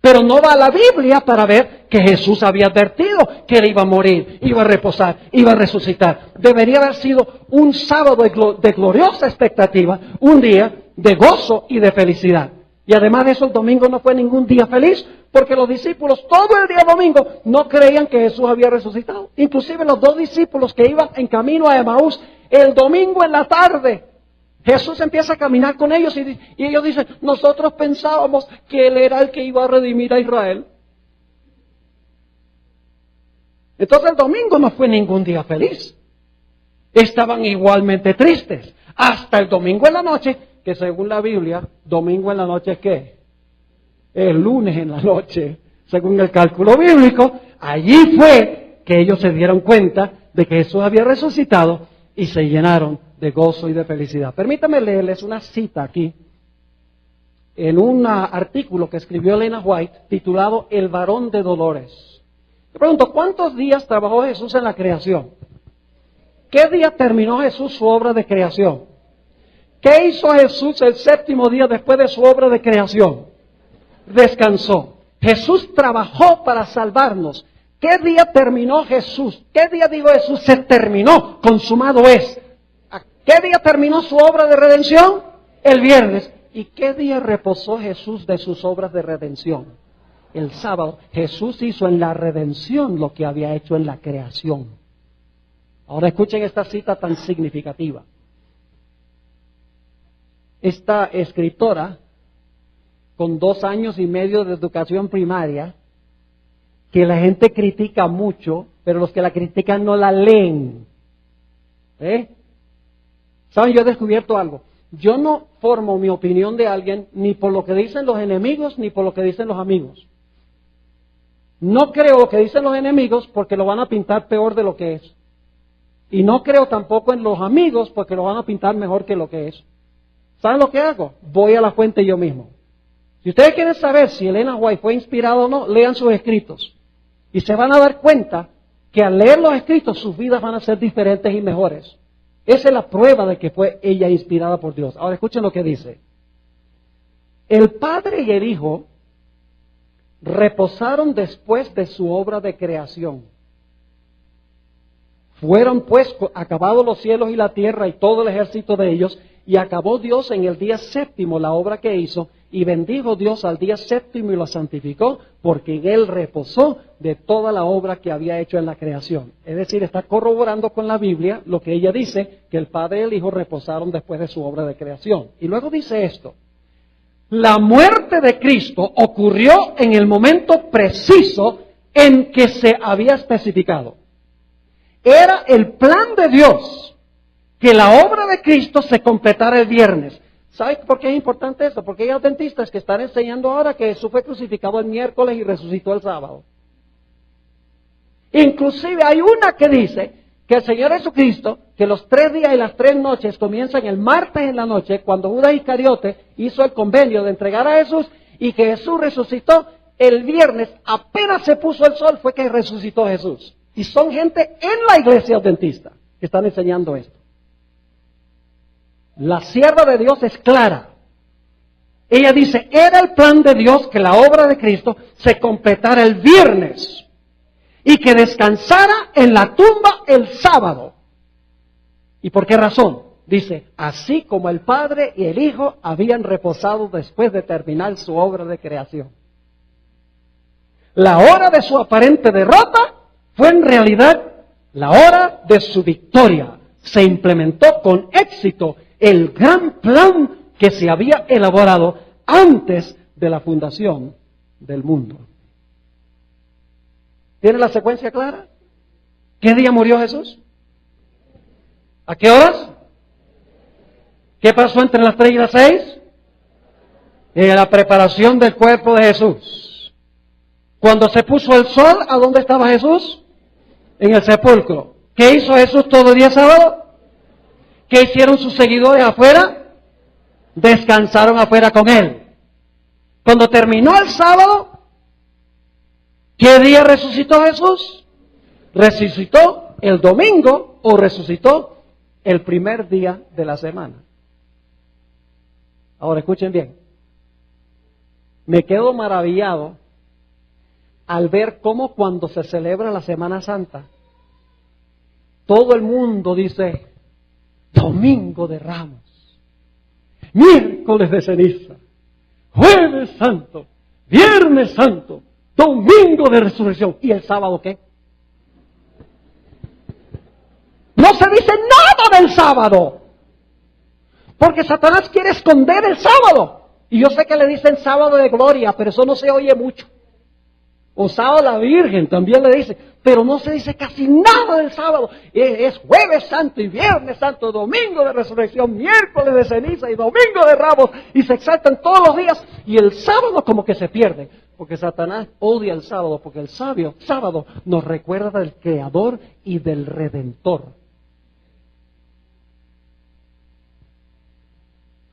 Pero no va a la Biblia para ver que Jesús había advertido que él iba a morir, iba a reposar, iba a resucitar. Debería haber sido un sábado de gloriosa expectativa, un día de gozo y de felicidad. Y además de eso, el domingo no fue ningún día feliz, porque los discípulos todo el día domingo no creían que Jesús había resucitado. Inclusive los 2 discípulos que iban en camino a Emaús, el domingo en la tarde, Jesús empieza a caminar con ellos y ellos dicen, nosotros pensábamos que Él era el que iba a redimir a Israel. Entonces el domingo no fue ningún día feliz. Estaban igualmente tristes. Hasta el domingo en la noche, que según la Biblia, domingo en la noche es ¿qué? El lunes en la noche, según el cálculo bíblico. Allí fue que ellos se dieron cuenta de que Jesús había resucitado y se llenaron de gozo y de felicidad. Permítame leerles una cita aquí, en un artículo que escribió Elena White, titulado El varón de dolores. Le pregunto, ¿cuántos días trabajó Jesús en la creación? ¿Qué día terminó Jesús su obra de creación? ¿Qué hizo Jesús el 7º día después de su obra de creación? Descansó. Jesús trabajó para salvarnos. ¿Qué día terminó Jesús? ¿Qué día dijo Jesús? Se terminó, consumado es. ¿Qué día terminó su obra de redención? El viernes. ¿Y qué día reposó Jesús de sus obras de redención? El sábado. Jesús hizo en la redención lo que había hecho en la creación. Ahora escuchen esta cita tan significativa. Esta escritora, con 2 años y medio de educación primaria, que la gente critica mucho, pero los que la critican no la leen. ¿Saben? Yo he descubierto algo. Yo no formo mi opinión de alguien ni por lo que dicen los enemigos ni por lo que dicen los amigos. No creo lo que dicen los enemigos porque lo van a pintar peor de lo que es. Y no creo tampoco en los amigos porque lo van a pintar mejor que lo que es. ¿Saben lo que hago? Voy a la fuente yo mismo. Si ustedes quieren saber si Elena White fue inspirada o no, lean sus escritos. Y se van a dar cuenta que al leer los escritos sus vidas van a ser diferentes y mejores. Esa es la prueba de que fue ella inspirada por Dios. Ahora escuchen lo que dice. El Padre y el Hijo reposaron después de su obra de creación. Fueron pues acabados los cielos y la tierra y todo el ejército de ellos, y acabó Dios en el día 7º la obra que hizo, y bendijo Dios al día 7º y lo santificó, porque en él reposó de toda la obra que había hecho en la creación. Es decir, está corroborando con la Biblia lo que ella dice, que el Padre y el Hijo reposaron después de su obra de creación. Y luego dice esto: la muerte de Cristo ocurrió en el momento preciso en que se había especificado. Era el plan de Dios que la obra de Cristo se completara el viernes. ¿Sabe por qué es importante esto? Porque hay adventistas que están enseñando ahora que Jesús fue crucificado el miércoles y resucitó el sábado. Inclusive hay una que dice que el Señor Jesucristo, que los 3 días y las 3 noches comienzan el martes en la noche, cuando Judas Iscariote hizo el convenio de entregar a Jesús, y que Jesús resucitó el viernes, apenas se puso el sol, fue que resucitó Jesús. Y son gente en la iglesia adventista que están enseñando esto. La sierva de Dios es clara. Ella dice, era el plan de Dios que la obra de Cristo se completara el viernes y que descansara en la tumba el sábado. ¿Y por qué razón? Dice, así como el Padre y el Hijo habían reposado después de terminar su obra de creación. La hora de su aparente derrota fue en realidad la hora de su victoria. Se implementó con éxito el gran plan que se había elaborado antes de la fundación del mundo. ¿Tiene la secuencia clara? ¿Qué día murió Jesús? ¿A qué horas? ¿Qué pasó entre las 3 y las 6? La preparación del cuerpo de Jesús. Cuando se puso el sol, ¿a dónde estaba Jesús? En el sepulcro. ¿Qué hizo Jesús todo el día sábado? ¿Qué hicieron sus seguidores afuera? descansaron afuera con Él. Cuando terminó el sábado, ¿qué día resucitó Jesús? ¿Resucitó el domingo o resucitó el primer día de la semana? Ahora escuchen bien. Me quedo maravillado al ver cómo cuando se celebra la Semana Santa, todo el mundo dice, Domingo de Ramos, miércoles de ceniza, jueves santo, viernes santo, domingo de resurrección. ¿Y el sábado qué? No se dice nada del sábado, porque Satanás quiere esconder el sábado. Y yo sé que le dicen sábado de gloria, pero eso no se oye mucho. O sábado de la Virgen también le dice, pero no se dice casi nada del sábado. Es jueves santo y viernes santo, domingo de resurrección, miércoles de ceniza y domingo de Ramos. Y se exaltan todos los días y el sábado como que se pierde. Porque Satanás odia el sábado, porque el sábado nos recuerda del Creador y del Redentor.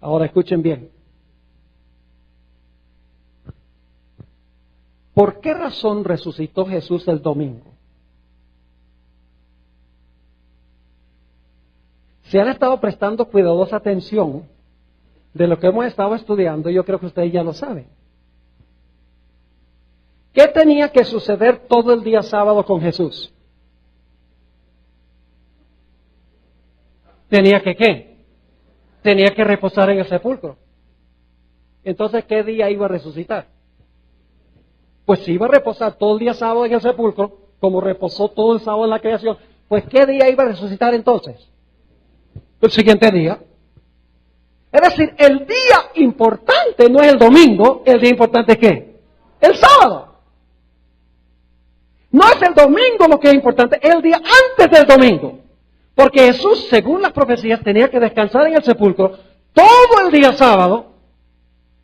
Ahora escuchen bien. ¿Por qué razón resucitó Jesús el domingo? Si han estado prestando cuidadosa atención de lo que hemos estado estudiando, yo creo que ustedes ya lo saben. ¿Qué tenía que suceder todo el día sábado con Jesús? ¿Tenía que qué? Tenía que reposar en el sepulcro. Entonces, ¿qué día iba a resucitar? Pues si iba a reposar todo el día sábado en el sepulcro, como reposó todo el sábado en la creación, pues ¿qué día iba a resucitar entonces? El siguiente día. Es decir, el día importante no es el domingo, el día importante es ¿qué? El sábado. No es el domingo lo que es importante, es el día antes del domingo. Porque Jesús, según las profecías, tenía que descansar en el sepulcro todo el día sábado.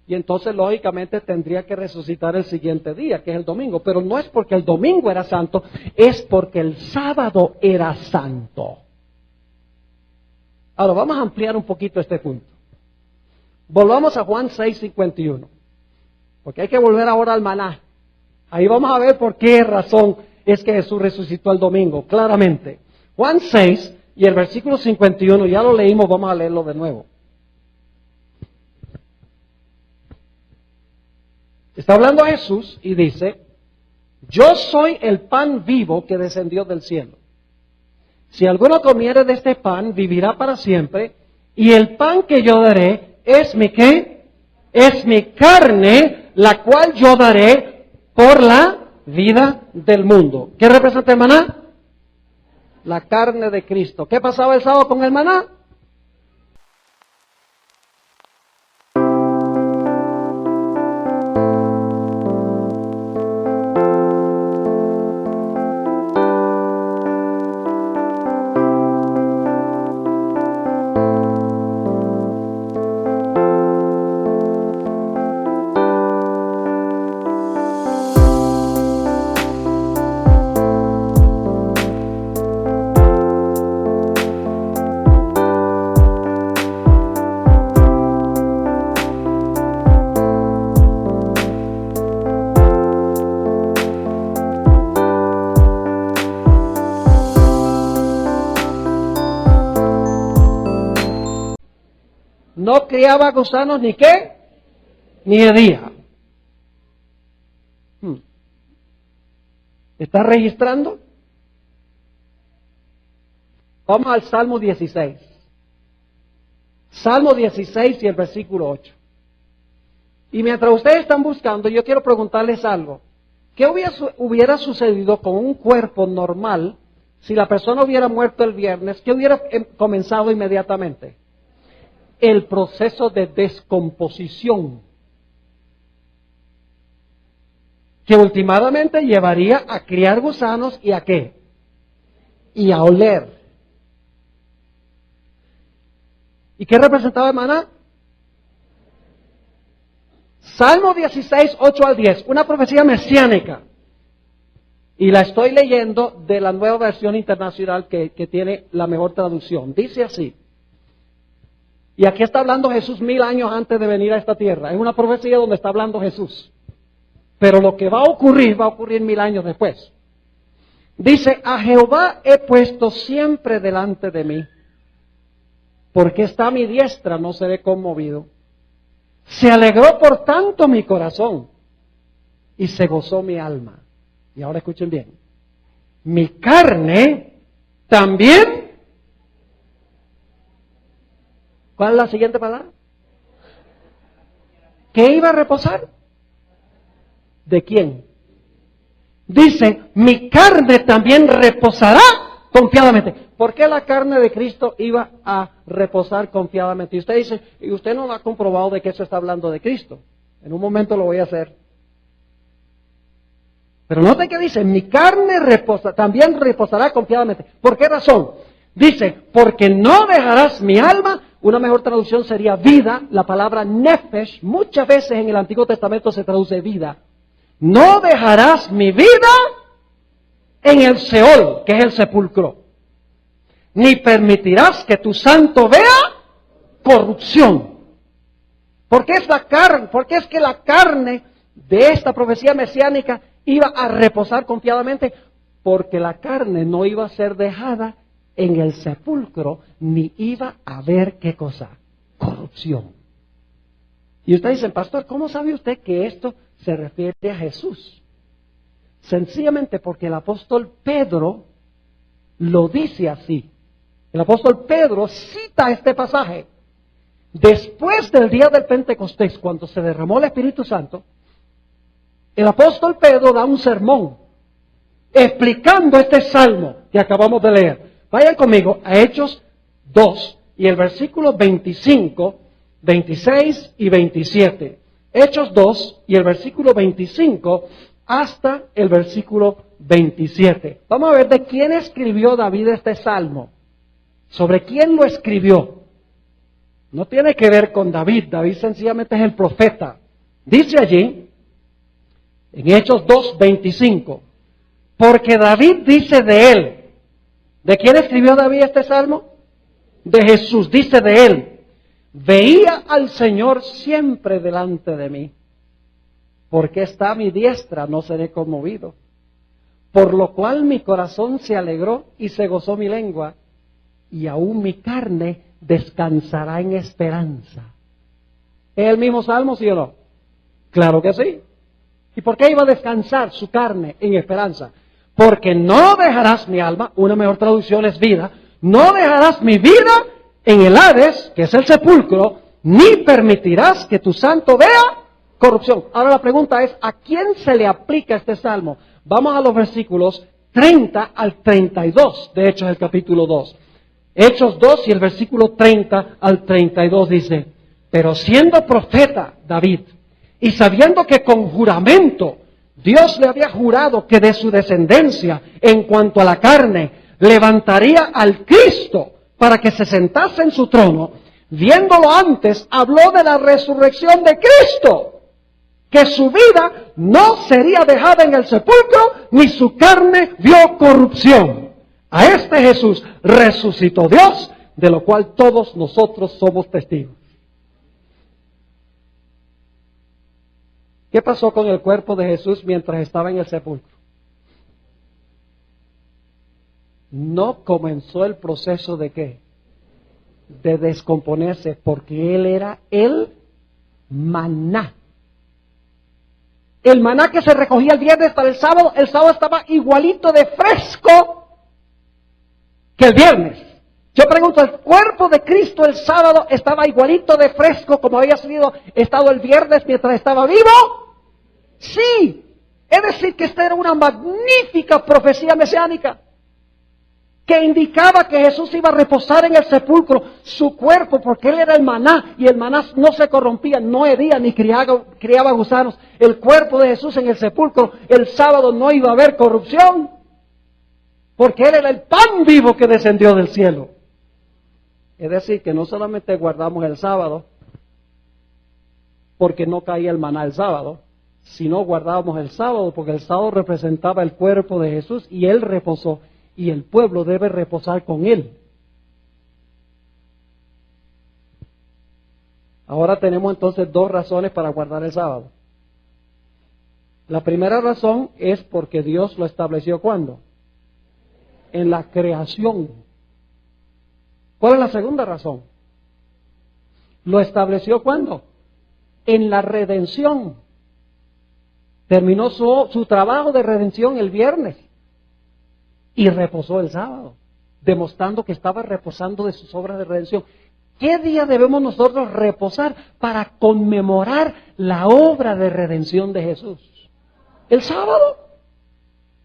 Y entonces, lógicamente, tendría que resucitar el siguiente día, que es el domingo. Pero no es porque el domingo era santo, es porque el sábado era santo. Ahora, vamos a ampliar un poquito este punto. Volvamos a Juan 6:51. Porque hay que volver ahora al maná. Ahí vamos a ver por qué razón es que Jesús resucitó el domingo, claramente. Juan 6 y el versículo 51, ya lo leímos, vamos a leerlo de nuevo. Está hablando Jesús y dice, yo soy el pan vivo que descendió del cielo. Si alguno comiere de este pan, vivirá para siempre, y el pan que yo daré es mi ¿qué? Es mi carne, la cual yo daré por la vida del mundo. ¿Qué representa el maná? La carne de Cristo. ¿Qué pasaba el sábado con el maná? No criaba gusanos ni qué, ni hedía. ¿Está registrando? Vamos al Salmo 16. Salmo 16 y el versículo 8. Y mientras ustedes están buscando, yo quiero preguntarles algo. ¿Qué hubiera sucedido con un cuerpo normal si la persona hubiera muerto el viernes? ¿Qué hubiera comenzado inmediatamente? El proceso de descomposición, que últimamente llevaría a criar gusanos y a qué? Y a oler. ¿Y qué representaba el maná? Salmo 16, 8 al 10, una profecía mesiánica. Y la estoy leyendo de la Nueva Versión Internacional que tiene la mejor traducción. Dice así. Y aquí está hablando Jesús 1000 años antes de venir a esta tierra. Es una profecía donde está hablando Jesús. Pero lo que va a ocurrir 1000 años después. Dice, a Jehová he puesto siempre delante de mí, porque está a mi diestra, no seré conmovido. Se alegró por tanto mi corazón, y se gozó mi alma. Y ahora escuchen bien. Mi carne también. ¿Cuál es la siguiente palabra? ¿Qué iba a reposar? ¿De quién? Dice, mi carne también reposará confiadamente. ¿Por qué la carne de Cristo iba a reposar confiadamente? Y usted dice, y usted no lo ha comprobado de que eso está hablando de Cristo. En un momento lo voy a hacer. Pero note que dice, mi carne también reposará confiadamente. ¿Por qué razón? Dice, porque no dejarás mi alma. Una mejor traducción sería vida. La palabra nefesh muchas veces en el Antiguo Testamento se traduce vida. No dejarás mi vida en el Seol, que es el sepulcro, ni permitirás que tu santo vea corrupción. ¿Por qué es la carne? Porque es que la carne de esta profecía mesiánica iba a reposar confiadamente, porque la carne no iba a ser dejada en el sepulcro, ni iba a haber, ¿qué cosa? Corrupción. Y usted dice, pastor, ¿cómo sabe usted que esto se refiere a Jesús? Sencillamente porque el apóstol Pedro lo dice así. El apóstol Pedro cita este pasaje. Después del día del Pentecostés, cuando se derramó el Espíritu Santo, el apóstol Pedro da un sermón explicando este salmo que acabamos de leer. Vayan conmigo a Hechos 2 y el versículo 25, 26 y 27. Hechos 2 y el versículo 25 hasta el versículo 27. Vamos a ver de quién escribió David este salmo. ¿Sobre quién lo escribió? No tiene que ver con David. David sencillamente es el profeta. Dice allí, en Hechos 2, 25, porque David dice de él. ¿De quién escribió David este salmo? De Jesús. Dice de él, veía al Señor siempre delante de mí, porque está a mi diestra, no seré conmovido. Por lo cual mi corazón se alegró y se gozó mi lengua, y aún mi carne descansará en esperanza. ¿Es el mismo salmo, sí o no? Claro que sí. ¿Y por qué iba a descansar su carne en esperanza? Porque no dejarás mi alma, una mejor traducción es vida, no dejarás mi vida en el Hades, que es el sepulcro, ni permitirás que tu santo vea corrupción. Ahora la pregunta es, ¿a quién se le aplica este salmo? Vamos a los versículos 30 al 32 de Hechos del capítulo 2. Hechos 2 y el versículo 30 al 32 dice, pero siendo profeta David, y sabiendo que con juramento Dios le había jurado que de su descendencia, en cuanto a la carne, levantaría al Cristo para que se sentase en su trono, viéndolo antes, habló de la resurrección de Cristo, que su vida no sería dejada en el sepulcro, ni su carne vio corrupción. A este Jesús resucitó Dios, de lo cual todos nosotros somos testigos. ¿Qué pasó con el cuerpo de Jesús mientras estaba en el sepulcro? No comenzó el proceso de ¿qué? De descomponerse, porque Él era el maná. El maná que se recogía el viernes para el sábado estaba igualito de fresco que el viernes. Yo pregunto, ¿el cuerpo de Cristo el sábado estaba igualito de fresco como había estado el viernes mientras estaba vivo? Sí. Es decir, que esta era una magnífica profecía mesiánica que indicaba que Jesús iba a reposar en el sepulcro, su cuerpo, porque Él era el maná, y el maná no se corrompía, no hería ni criaba gusanos. El cuerpo de Jesús en el sepulcro, el sábado no iba a haber corrupción, porque Él era el pan vivo que descendió del cielo. Es decir, que no solamente guardamos el sábado, porque no caía el maná el sábado, sino guardábamos el sábado, porque el sábado representaba el cuerpo de Jesús, y Él reposó. Y el pueblo debe reposar con Él. Ahora tenemos entonces dos razones para guardar el sábado. La primera razón es porque Dios lo estableció ¿cuándo? En la creación. ¿Cuál es la segunda razón? ¿Lo estableció cuándo? En la redención. Terminó su trabajo de redención el viernes y reposó el sábado, demostrando que estaba reposando de sus obras de redención. ¿Qué día debemos nosotros reposar para conmemorar la obra de redención de Jesús? El sábado.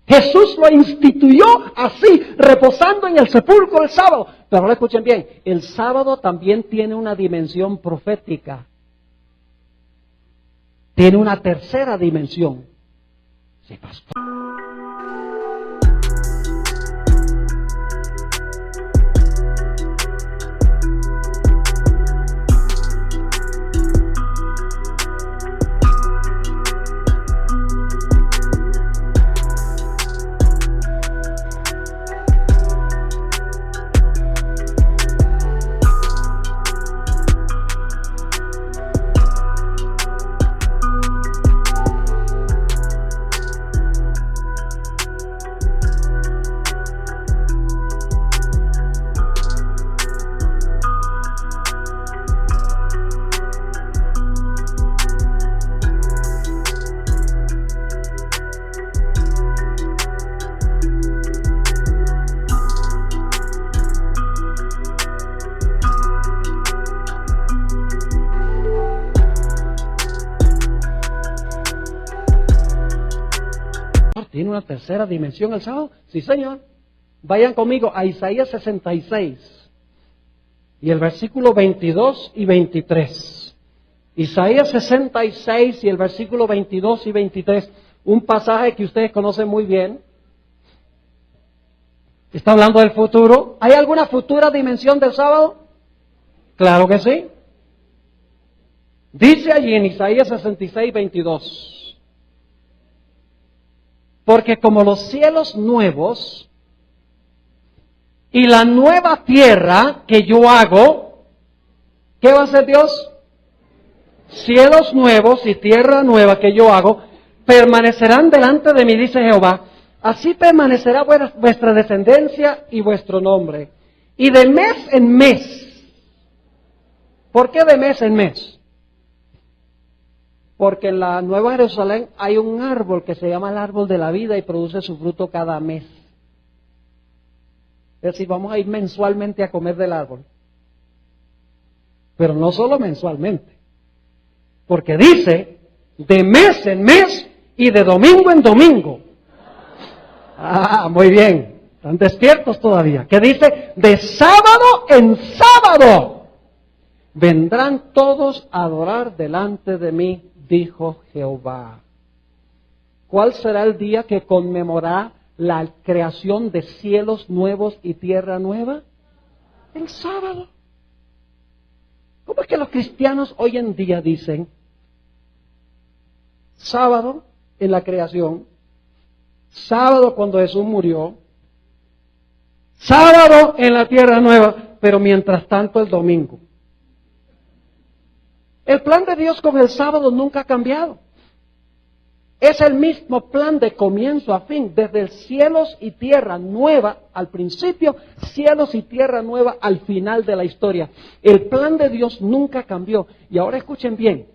Jesús lo instituyó así, reposando en el sepulcro el sábado. Pero ahora escuchen bien, el sábado también tiene una dimensión profética. Tiene una tercera dimensión. Sí, pastor. ¿Tiene una tercera dimensión el sábado? Sí, señor. Vayan conmigo a Isaías 66 y el versículo 22 y 23. Isaías 66 y el versículo 22 y 23. Un pasaje que ustedes conocen muy bien. Está hablando del futuro. ¿Hay alguna futura dimensión del sábado? Claro que sí. Dice allí en Isaías 66, 22. Porque como los cielos nuevos y la nueva tierra que yo hago, ¿qué va a hacer Dios? Cielos nuevos y tierra nueva que yo hago, permanecerán delante de mí, dice Jehová. Así permanecerá vuestra descendencia y vuestro nombre. Y de mes en mes. ¿Por qué de mes en mes? Porque en la Nueva Jerusalén hay un árbol que se llama el árbol de la vida y produce su fruto cada mes. Es decir, vamos a ir mensualmente a comer del árbol. Pero no solo mensualmente. Porque dice, de mes en mes y de domingo en domingo. Ah, muy bien. Están despiertos todavía. ¿Qué dice? De sábado en sábado. Vendrán todos a adorar delante de mí, dijo Jehová. ¿Cuál será el día que conmemorará la creación de cielos nuevos y tierra nueva? El sábado. ¿Cómo es que los cristianos hoy en día dicen sábado en la creación, sábado cuando Jesús murió, sábado en la tierra nueva, pero mientras tanto el domingo? El plan de Dios con el sábado nunca ha cambiado. Es el mismo plan de comienzo a fin, desde el cielos y tierra nueva al principio, cielos y tierra nueva al final de la historia. El plan de Dios nunca cambió. Y ahora escuchen bien.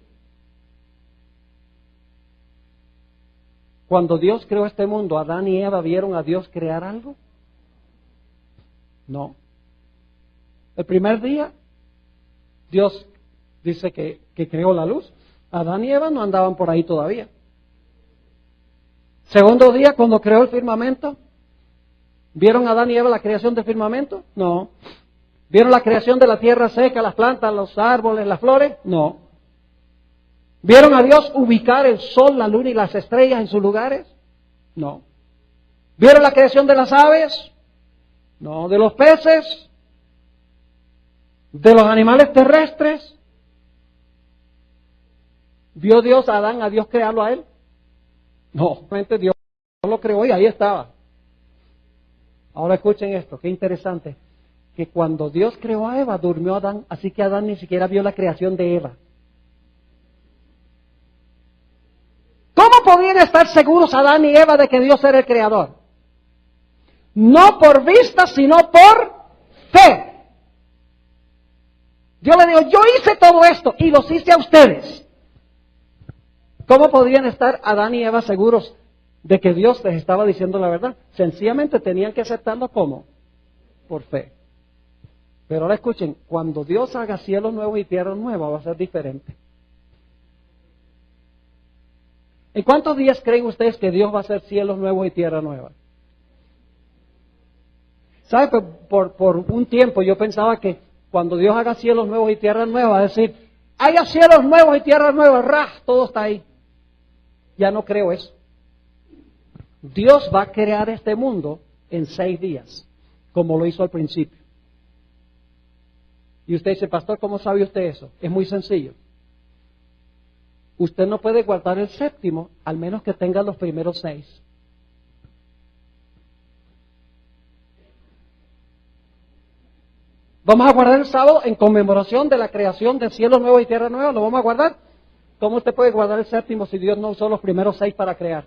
Cuando Dios creó este mundo, ¿Adán y Eva vieron a Dios crear algo? No. El primer día, Dios dice que creó la luz. Adán y Eva no andaban por ahí todavía. Segundo día, cuando creó el firmamento, ¿vieron a Adán y Eva la creación del firmamento? No. ¿Vieron la creación de la tierra seca, las plantas, los árboles, las flores? No. ¿Vieron a Dios ubicar el sol, la luna y las estrellas en sus lugares? No. ¿Vieron la creación de las aves? No. ¿De los peces? ¿De los animales terrestres? ¿Vio Dios a Adán, a Dios crearlo a él? No, realmente Dios lo creó y ahí estaba. Ahora escuchen esto, qué interesante. que cuando Dios creó a Eva, durmió Adán, así que Adán ni siquiera vio la creación de Eva. ¿Cómo podían estar seguros Adán y Eva de que Dios era el creador? No por vista, sino por fe. Yo le digo, yo hice todo esto y los hice a ustedes. ¿Cómo podrían estar Adán y Eva seguros de que Dios les estaba diciendo la verdad? Sencillamente tenían que aceptarlo como por fe. Pero ahora escuchen, cuando Dios haga cielos nuevos y tierra nueva va a ser diferente. ¿En cuántos días creen ustedes que Dios va a hacer cielos nuevos y tierra nueva? ¿Sabe? Por un tiempo yo pensaba que cuando Dios haga cielos nuevos y tierra nueva va a decir, haya cielos nuevos y tierra nueva, ¡rah! Todo está ahí. Ya no creo eso. Dios va a crear este mundo en 6 días, como lo hizo al principio. Y usted dice, pastor, ¿cómo sabe usted eso? Es muy sencillo. Usted no puede guardar el séptimo, al menos que tenga los primeros 6. Vamos a guardar el sábado en conmemoración de la creación de cielos nuevos y tierra nueva. ¿Lo vamos a guardar? ¿Cómo usted puede guardar el séptimo si Dios no usó los primeros 6 para crear?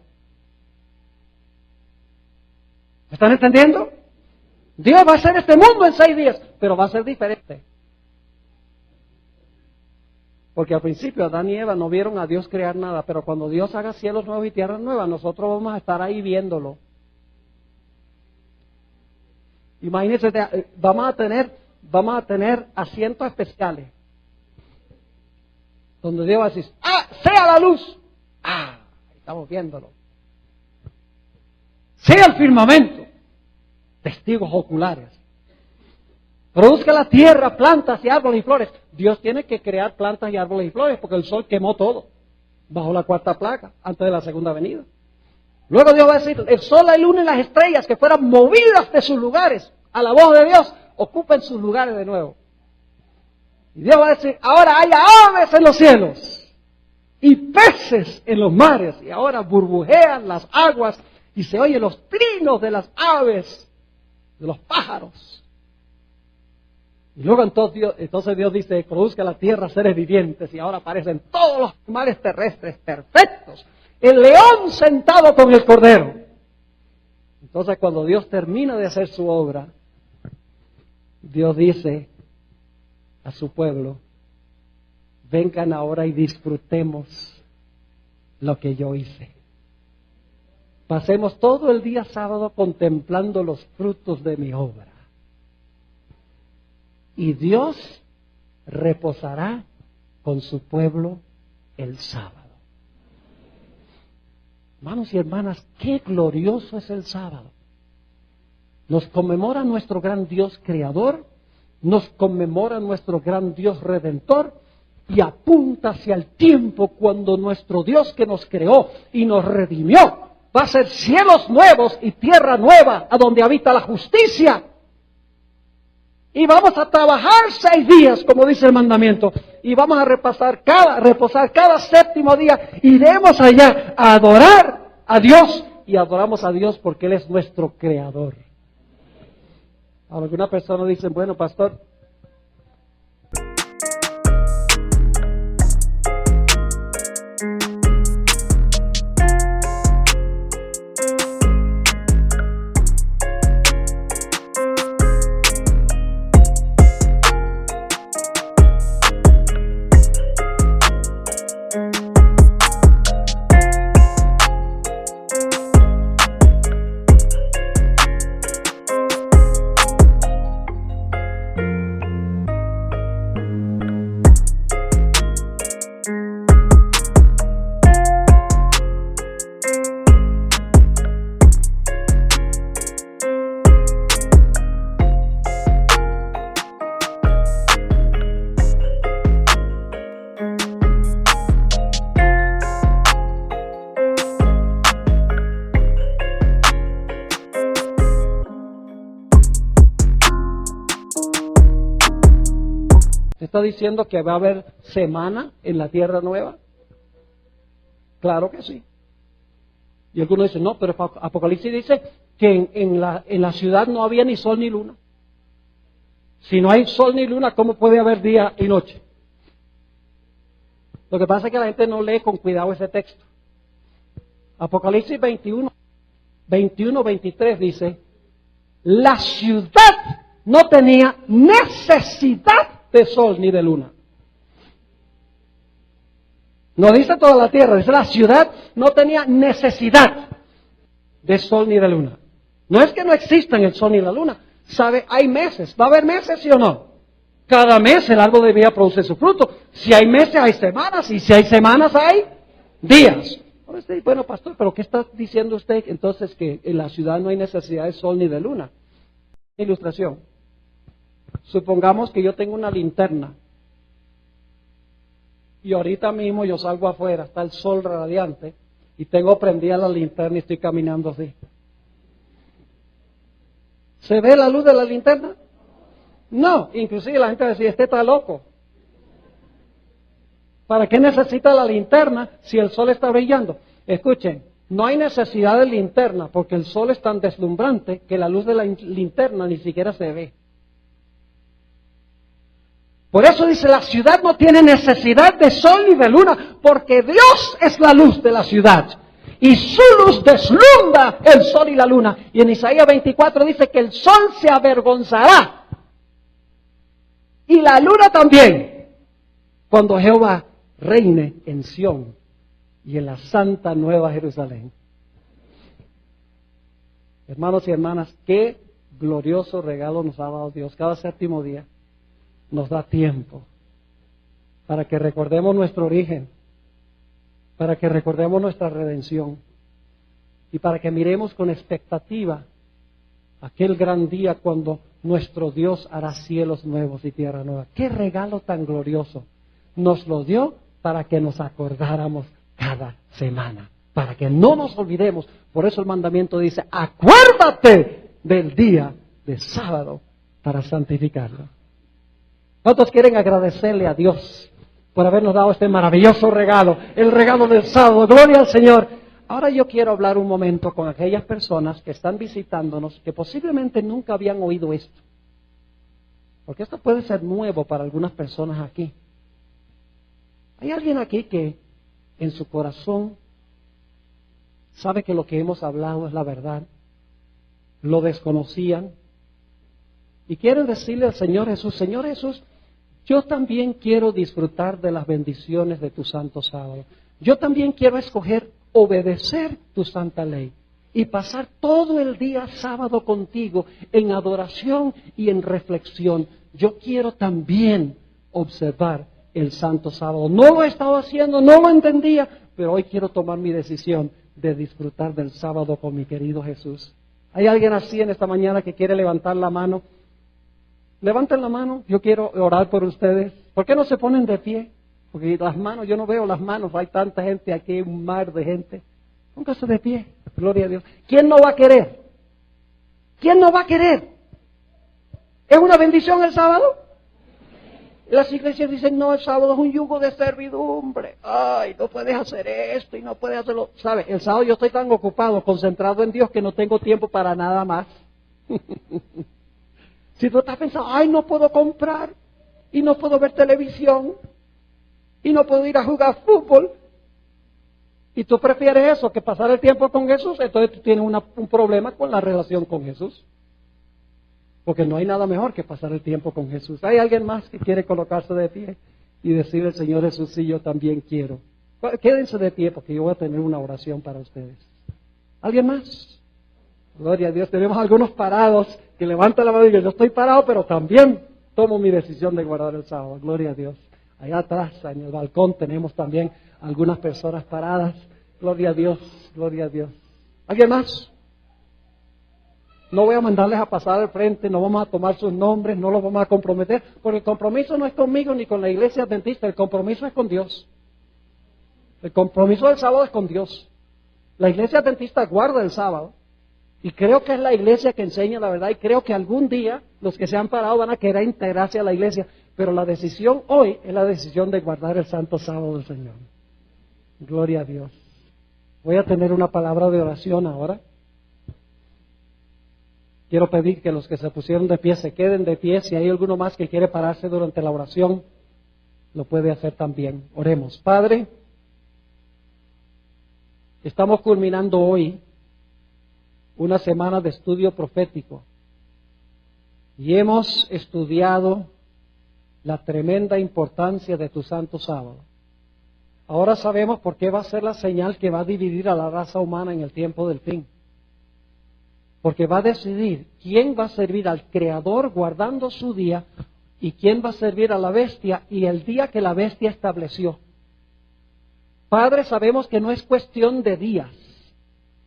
¿Me están entendiendo? Dios va a hacer este mundo en 6 días, pero va a ser diferente. Porque al principio Adán y Eva no vieron a Dios crear nada, pero cuando Dios haga cielos nuevos y tierras nuevas, nosotros vamos a estar ahí viéndolo. Imagínense, vamos a tener asientos especiales, donde Dios va a decir, sea la luz. Estamos viéndolo. Sea el firmamento. Testigos oculares. Produzca la tierra, plantas y árboles y flores. Dios tiene que crear plantas y árboles y flores porque el sol quemó todo bajo la 4ª plaga, antes de la segunda venida. Luego Dios va a decir, el sol, la luna y las estrellas que fueran movidas de sus lugares a la voz de Dios, ocupen sus lugares de nuevo. Y Dios va a decir, ahora haya aves en los cielos y peces en los mares, y ahora burbujean las aguas y se oyen los trinos de las aves, de los pájaros. Y luego entonces Dios dice, produzca la tierra seres vivientes, y ahora aparecen todos los animales terrestres perfectos, el león sentado con el cordero. Entonces cuando Dios termina de hacer su obra, Dios dice a su pueblo, vengan ahora y disfrutemos lo que yo hice. Pasemos todo el día sábado contemplando los frutos de mi obra. Y Dios reposará con su pueblo el sábado. Hermanos y hermanas, qué glorioso es el sábado. Nos conmemora nuestro gran Dios creador, nos conmemora nuestro gran Dios redentor, y apunta hacia el tiempo cuando nuestro Dios que nos creó y nos redimió va a ser cielos nuevos y tierra nueva, a donde habita la justicia. Y vamos a trabajar 6 días, como dice el mandamiento, y vamos a reposar cada séptimo día. Iremos allá a adorar a Dios, y adoramos a Dios porque Él es nuestro creador. Alguna persona dice, bueno, pastor, ¿está diciendo que va a haber semana en la tierra nueva? Claro que sí. Y algunos dicen, no, pero Apocalipsis dice que en la ciudad no había ni sol ni luna. Si no hay sol ni luna, ¿cómo puede haber día y noche? Lo que pasa es que la gente no lee con cuidado ese texto. Apocalipsis 21:23 dice, la ciudad no tenía necesidad de sol ni de luna. No dice toda la tierra, dice la ciudad no tenía necesidad de sol ni de luna. No es que no existan el sol ni la luna. ¿Sabe? Hay meses. ¿Va a haber meses, sí o no? Cada mes el árbol de vida produce su fruto. Si hay meses, hay semanas. Y si hay semanas, hay días. Ahora usted dice, bueno, pastor, ¿pero qué está diciendo usted entonces que en la ciudad no hay necesidad de sol ni de luna? Ilustración. Supongamos que yo tengo una linterna. Y ahorita mismo yo salgo afuera, está el sol radiante. Y tengo prendida la linterna y estoy caminando así. ¿Se ve la luz de la linterna? No, inclusive la gente decía, este está loco. ¿Para qué necesita la linterna si el sol está brillando? Escuchen, no hay necesidad de linterna porque el sol es tan deslumbrante que la luz de la linterna ni siquiera se ve. Por eso dice, la ciudad no tiene necesidad de sol ni de luna, porque Dios es la luz de la ciudad. Y su luz deslumbra el sol y la luna. Y en Isaías 24 dice que el sol se avergonzará. Y la luna también. Cuando Jehová reine en Sión y en la santa nueva Jerusalén. Hermanos y hermanas, qué glorioso regalo nos ha dado Dios. Cada séptimo día nos da tiempo para que recordemos nuestro origen, para que recordemos nuestra redención y para que miremos con expectativa aquel gran día cuando nuestro Dios hará cielos nuevos y tierra nueva. ¡Qué regalo tan glorioso! Nos lo dio para que nos acordáramos cada semana, para que no nos olvidemos. Por eso el mandamiento dice, acuérdate del día de sábado para santificarlo. ¿Cuántos quieren agradecerle a Dios por habernos dado este maravilloso regalo, el regalo del sábado? Gloria al Señor. Ahora yo quiero hablar un momento con aquellas personas que están visitándonos, que posiblemente nunca habían oído esto. Porque esto puede ser nuevo para algunas personas aquí. ¿Hay alguien aquí que en su corazón sabe que lo que hemos hablado es la verdad? Lo desconocían. Y quieren decirle al Señor Jesús, yo también quiero disfrutar de las bendiciones de tu santo sábado. Yo también quiero escoger obedecer tu santa ley y pasar todo el día sábado contigo en adoración y en reflexión. Yo quiero también observar el santo sábado. No lo he estado haciendo, no lo entendía, pero hoy quiero tomar mi decisión de disfrutar del sábado con mi querido Jesús. ¿Hay alguien así en esta mañana que quiere levantar la mano? Levanten la mano, yo quiero orar por ustedes. ¿Por qué no se ponen de pie? Porque las manos, yo no veo las manos, hay tanta gente aquí, un mar de gente. Póngase de pie, gloria a Dios. ¿Quién no va a querer? ¿Quién no va a querer? ¿Es una bendición el sábado? Las iglesias dicen, no, el sábado es un yugo de servidumbre. Ay, no puedes hacer esto y no puedes hacerlo. ¿Sabe? El sábado yo estoy tan ocupado, concentrado en Dios, que no tengo tiempo para nada más. Si tú estás pensando, ay, no puedo comprar, y no puedo ver televisión, y no puedo ir a jugar fútbol, y tú prefieres eso que pasar el tiempo con Jesús, entonces tú tienes un problema con la relación con Jesús. Porque no hay nada mejor que pasar el tiempo con Jesús. ¿Hay alguien más que quiere colocarse de pie y decirle al Señor Jesús, sí, yo también quiero? Quédense de pie porque yo voy a tener una oración para ustedes. ¿Alguien más? Gloria a Dios. Tenemos algunos parados que levantan la mano y dicen, yo estoy parado, pero también tomo mi decisión de guardar el sábado. Gloria a Dios. Allá atrás, en el balcón, tenemos también algunas personas paradas. Gloria a Dios, gloria a Dios. ¿Alguien más? No voy a mandarles a pasar al frente, no vamos a tomar sus nombres, no los vamos a comprometer, porque el compromiso no es conmigo ni con la iglesia adventista, el compromiso es con Dios. El compromiso del sábado es con Dios. La iglesia adventista guarda el sábado, y creo que es la iglesia que enseña la verdad, y creo que algún día los que se han parado van a querer integrarse a la iglesia, pero la decisión hoy es la decisión de guardar el santo sábado del Señor. Gloria a Dios. Voy a tener una palabra de oración ahora. Quiero pedir que los que se pusieron de pie se queden de pie. Si hay alguno más que quiere pararse durante la oración, lo puede hacer también. Oremos. Padre, estamos culminando hoy una semana de estudio profético y hemos estudiado la tremenda importancia de tu santo sábado. Ahora sabemos por qué va a ser la señal que va a dividir a la raza humana en el tiempo del fin. Porque va a decidir quién va a servir al Creador guardando su día y quién va a servir a la bestia y el día que la bestia estableció. Padre, sabemos que no es cuestión de días,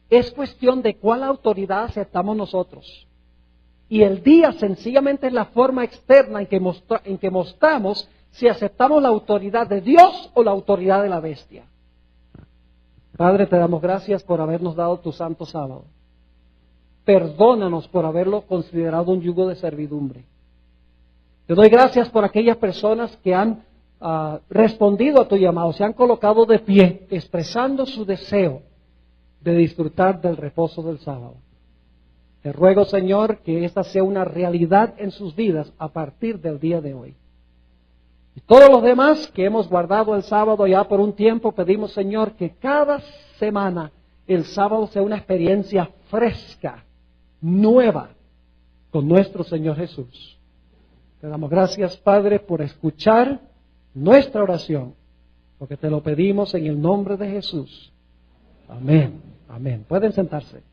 es cuestión de cuál autoridad aceptamos nosotros. Y el día sencillamente es la forma externa en que mostramos si aceptamos la autoridad de Dios o la autoridad de la bestia. Padre, te damos gracias por habernos dado tu santo sábado. Perdónanos por haberlo considerado un yugo de servidumbre. Te doy gracias por aquellas personas que han respondido a tu llamado, se han colocado de pie, expresando su deseo de disfrutar del reposo del sábado. Te ruego, Señor, que esta sea una realidad en sus vidas a partir del día de hoy. Y todos los demás que hemos guardado el sábado ya por un tiempo, pedimos, Señor, que cada semana el sábado sea una experiencia fresca, nueva, con nuestro Señor Jesús. Te damos gracias, Padre, por escuchar nuestra oración, porque te lo pedimos en el nombre de Jesús. Amén. Amén. Pueden sentarse.